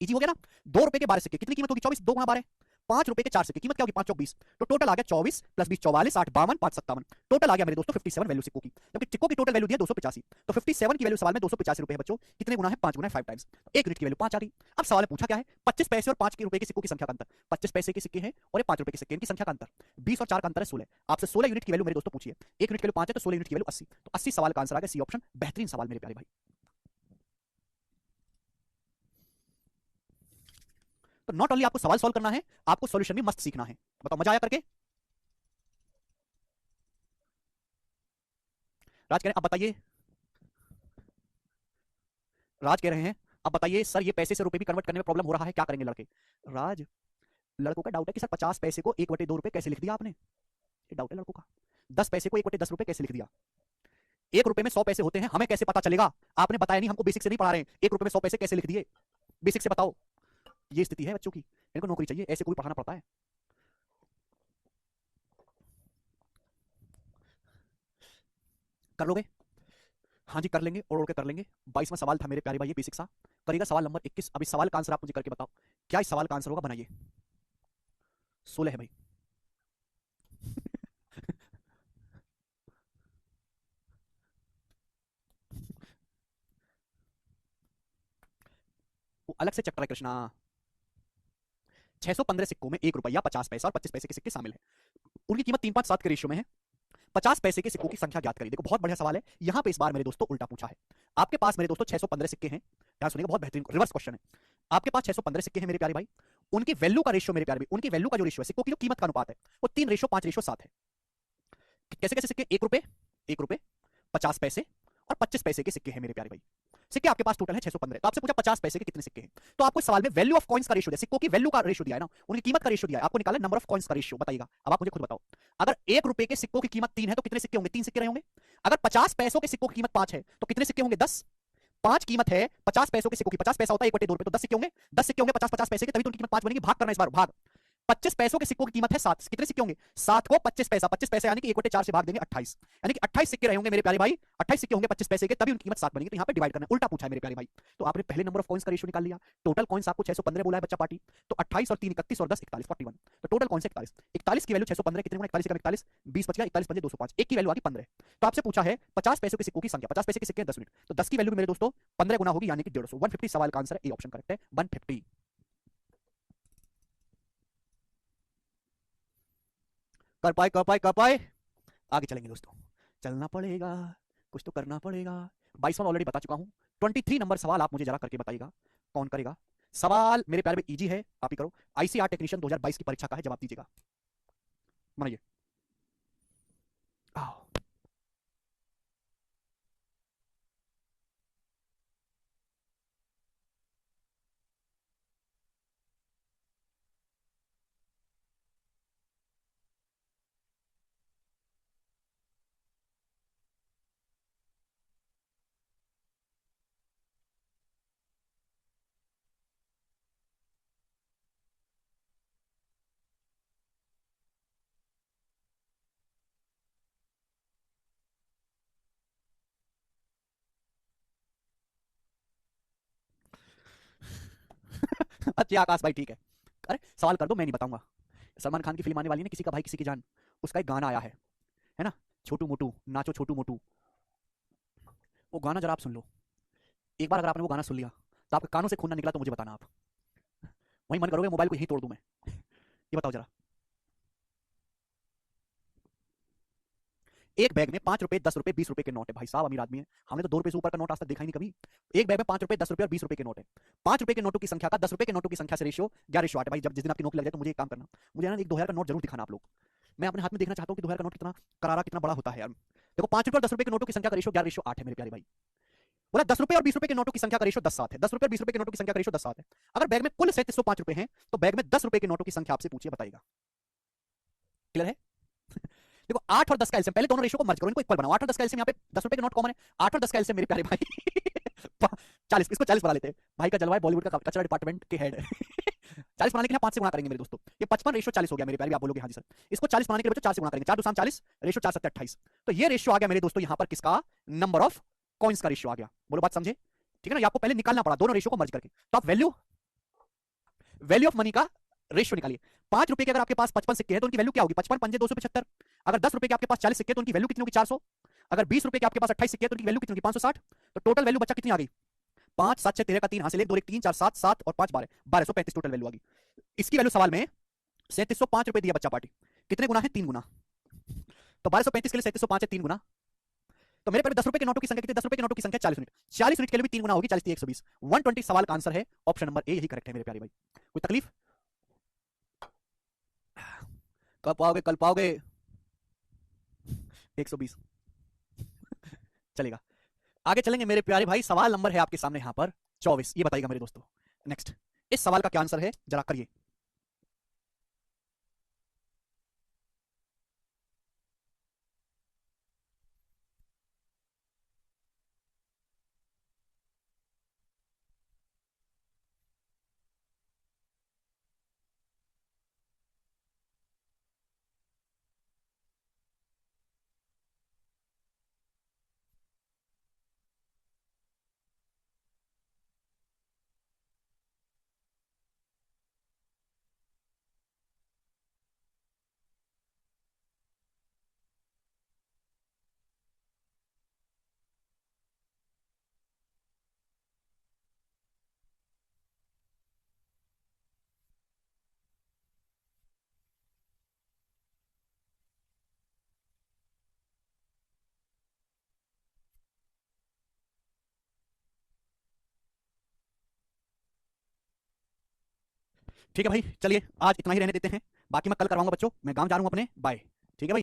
इजी हो गया ना। 2 रुपए के 12 सिक्के कितनी कीमत होगी 24, 2 गुणा 12, 5 रुपए के 4 सिक्के कीमत क्या होगी 5 चौक 20, तो टोटल आ गया 24 प्लस 20 44, 8 52, 5 57, टोटल आ गया मेरे दोस्तों 57 वैल्यू सिक्कों की, जबकि सिक्कों की टोटल वैल्यू दी है 285, तो 57 की वैल्यू सवाल में 285 रुपए है बच्चों, कितने गुना है 5 गुना है 5 टाइम्स, तो 1 यूनिट की वैल्यू 5 आ गई। अब सवाल में पूछा क्या है, 25 पैसे और 5 के रुपए के सिक्कों की संख्या का अंतर, 25 पैसे के सिक्के हैं और ये 5 रुपए के सिक्के, इनकी संख्या का अंतर 20 और 4 का अंतर है 16, आपसे 16 यूनिट की वैल्यू मेरे दोस्तों पूछिए, 1 यूनिट की वैल्यू 5 है तो 16 यूनिट की वैल्यू 80, तो 80 सवाल का आंसर आ गया सी ऑप्शन, बेहतरीन सवाल मेरे प्यारे भाई। तो नॉट ओनली आपको सवाल सॉल्व करना है, आपको सॉल्यूशन भी मस्त सीखना है। बताओ मजा आया करके, राज कह रहे हैं अब बताइए, राज कह रहे हैं अब बताइए सर ये पैसे से रुपए भी कन्वर्ट करने में प्रॉब्लम हो रहा है, क्या करेंगे लड़के। राज, लड़कों का डाउट है कि सर 50 पैसे को 1/2 रुपए कैसे लिख दिया आपने, ये डाउट है लड़कों का। 10 पैसे को 1/10 रुपए कैसे लिख दिया, 1 रुपए में 100 पैसे होते हैं, हमें कैसे पता चलेगा, आपने बताया नहीं, हमको बेसिक से नहीं पढ़ा रहे हैं, 1 रुपए में 100 पैसे कैसे लिख दिए, बेसिक से बताओ। ये स्थिति है बच्चों की, इनको नौकरी चाहिए, ऐसे कोई पढ़ाना पड़ता है। कर लोगे, हाँ जी कर लेंगे, और के कर लेंगे। 22वां सवाल था मेरे प्यारे भाई, ये बेसिक सा करेगा, सवाल नंबर 21। अब इस सवाल का आंसर आप मुझे करके बताओ, क्या इस सवाल का आंसर होगा, बनाइए। 16 है भाई। अलग से चेक ट्राई कृष्णा। 615 सिक्कों में 1 रुपया 50 पैसा और 25 पैसे के सिक्के शामिल है। उनकी कीमत 3:5:7 के रेशियो में है। 50 पैसे के सिक्कों की संख्या ज्ञात करिए। देखो बहुत बढ़िया सवाल है। यहां पे इस बार मेरे दोस्तों उल्टा पूछा है। आपके पास मेरे दोस्तों 615 सिक्के हैं। ध्यान सुनिएगा, बहुत बेहतरीन रिवर्स क्वेश्चन है। आपके पास 615 सिक्के हैं मेरे प्यारे भाई। उनकी वैल्यू का रेशियो मेरे प्यारे भाई, उनकी वैल्यू का जो रेशियो है, सिक्कों की जो कीमत का अनुपात है, वो 3:5:7 है। कैसे कैसे सिक्के? 1 रुपए, 1 रुपए, 50 पैसे और 25 पैसे के सिक्के हैं मेरे प्यारे भाई। सिक्के आपके पास टोटल है 615। तो आपसे पूछा 50 पैसे के कितने सिक्के हैं, तो आपको सवाल में वैल्यू ऑफ कॉइन्स का रेशियो दिया, सिक्कों की वैल्यू का रेशियो दिया है ना, उनकी कीमत का रेशियो दिया है, आपको निकालना नंबर ऑफ कॉइन्स का रेशियो। बताइएगा, अब आप मुझे खुद बताओ। अगर 1 रुपए के सिक्कों की कीमत 3 है तो कितने सिक्के होंगे? 3 सिक्के रहे होंगे। अगर 50 पैसों के सिक्कों की कीमत 5 है तो कितने सिक्के होंगे? 10। 5 कीमत है 50 पैसों के सिक्कों की, 50 पैसा होता है 1/2 रुपए, तो 10 सिक्के होंगे। 10 सिक्के होंगे 50 पैसे के, तभी तो उनकी कीमत 5 बनेगी। भाग करना इस बार, भाग। 25 पैसों के सिक्कों की कीमत है 7। कितने सिक्के होंगे? 7 को 25 पैसा, 25 पैसे यानी कि 1/4 से भाग देंगे 28, यानी कि 28 सिक्के रहे होंगे मेरे प्यारे भाई। 28 सिक्के होंगे 25 पैसे के, तभी उनकी कीमत 7 बनेगी। तो यहां पे डिवाइड करना है, उल्टा पूछा है मेरे प्यारे भाई। तो आपने पहले नंबर ऑफ कॉइन्स का रेशियो निकाल लिया। टोटल कॉइन्स आपको 615 बोला है बच्चा पार्टी, तो 28 और 3 31 और 10 41 41, तो टोटल कॉइन्स 41। 41 की वैल्यू 615 कितने गुना? 41 का 41, 20 बच गया, 41 पंजे 205, एक की वैल्यू आ गई 15। तो आपसे पूछा है 50 पैसों के सिक्कों की संख्या, 50 पैसे के सिक्के 10 यूनिट, तो 10 की वैल्यू मेरे दोस्तों 15 गुना होगी, यानी कि 150। 150 सवाल का आंसर है, ए ऑप्शन करेक्ट है, 150। कर पाए। आगे चलेंगे दोस्तों, चलना पड़ेगा, कुछ तो करना पड़ेगा। 22वां ऑलरेडी बता चुका हूं। 23 नंबर सवाल आप मुझे जरा करके बताइएगा, कौन करेगा? सवाल मेरे प्यारे में इजी है, आप ही करो। आईसीआर टेक्नीशियन 2022 की परीक्षा का है, जवाब दीजिएगा। बनाइए। आओ। अच्छा आकाश भाई, ठीक है। अरे सवाल कर दो, मैं नहीं बताऊंगा। सलमान खान की फिल्म आने वाली है ना, किसी का भाई किसी की जान, उसका एक गाना आया है ना, छोटू मोटू नाचो छोटू मोटू। वो गाना जरा आप सुन लो एक बार। अगर आपने वो गाना सुन लिया तो आपके कानों से खून ना निकला तो मुझे बताना आप। वही मन करोगे मोबाइल को यहीं तोड़ दूं मैं। ये बताओ जरा। एक बैग में 5 रुपए 10 रुपए 20 रुपए के नोट है। भाई साहब अमीर आदमी है, हमने तो 2 रुपए से ऊपर का नोट आज तक देखा ही नहीं कभी। एक बैग में 5 रुपए 10 रुपए और 20 रुपए के नोट है। 5 रुपए के नोटों की संख्या का 10 रुपए के नोटों की संख्या से रेशियो 11:8 है। भाई जब जिस दिन आपकी नौकरी लग जाए तो मुझे एक काम करना, मुझे ना एक 2000 का नोट जरूर दिखाना आप लोग। मैं अपने हाथ में देखना चाहता हूँ कि 2000 का नोट कितना करारा, कितना बड़ा होता है यार। देखो 5 रुपए और 10 रुपए के नोटों की संख्या का रेशियो 11:8 है मेरे प्यारे भाई। बोला 10 रुपए और 20 रुपए के नोटों की संख्या का रेशियो 10:7 है। 10 रुपए और 20 रुपए के नोटों की संख्या का रेशियो 10:7 है। अगर बैग में कुल 3705 रुपए हैं तो बैग में 10 रुपए के नोटों की संख्या आपसे पूछिए, बताइएगा। क्लियर है? देखो 8 और 10 का एलसीएम, पहले दोनों रेशियो को मर्ज करो, इनको इक्वल बनाओ। 8 और 10 का एलसीएम, यहाँ पे 10 रुपए के नोट कॉमन है। 8 और 10 का एलसीएम मेरे प्यारे भाई 40, इसको 40 बना लेते हैं। भाई का जलवा है, बॉलीवुड का कचरा डिपार्टमेंट के हेड 40 बनाने के लिए 5 से गुणा करेंगे मेरे दोस्तों। ये 55:40 हो गया मेरे प्यारे, आप बोलोगे हाँ जी सर। इसको 40 बनाने के लिए बच्चों 4 से गुणा करेंगे, 4 2 40, रेशियो 4 7 28। तो ये रेशियो आ गया मेरे दोस्तों यहाँ पर किसका? नंबर ऑफ कॉइन्स का रेशियो आ गया। बोलो बात समझे? ठीक है ना, ये आपको पहले निकालना पड़ा दोनों रेशियो को मर्ज करके। तो आप वैल्यू वैल्यू ऑफ मनी का रेशियो निकालिए। 5 रुपए के अगर आपके पास 55 सिक्के हैं तो उनकी वैल्यू क्या होगी? 55 पंजे 275। अगर 10 रुपए के आपके पास 40 सिक्के तो उनकी वैल्यू कितनी होगी? 400। अगर 20 रुपए के आपके पास 28 सिक्के तो उनकी वैल्यू कितनी होगी? 560। तो टोटल वैल्यू बच्चा कितनी आ गई? 5 7 6 13 का 3 हासिल, 1 2 1 3 4 7 7 और 5 12 1235 टोटल वैल्यू आ गई। इसकी वैल्यू सवाल में 3705 रुपए दिया बच्चा पार्टी। कितने गुना है? 3 गुना। तो 1235 के लिए 3705 है 3 गुना। तो मेरे पास 10 रुपए के नोटों की संख्या कितनी? 10 रुपए के नोटों की संख्या 40 यूनिट। 40 यूनिट के लिए भी 3 गुना होगी, 40 120। 120 सवाल का आंसर है, ऑप्शन नंबर ए यही करेक्ट है मेरे प्यारे भाई। कोई तकलीफ? कब पाओगे? कल पाओगे? 120 चलेगा। आगे चलेंगे मेरे प्यारे भाई, सवाल नंबर है आपके सामने यहां पर 24। ये बताइएगा मेरे दोस्तों, नेक्स्ट इस सवाल का क्या आंसर है जरा करिए। ठीक है भाई, चलिए आज इतना ही रहने देते हैं, बाकी मैं कल करवाऊंगा बच्चों, मैं गाँव जा रहा हूँ अपने, बाय। ठीक है भाई।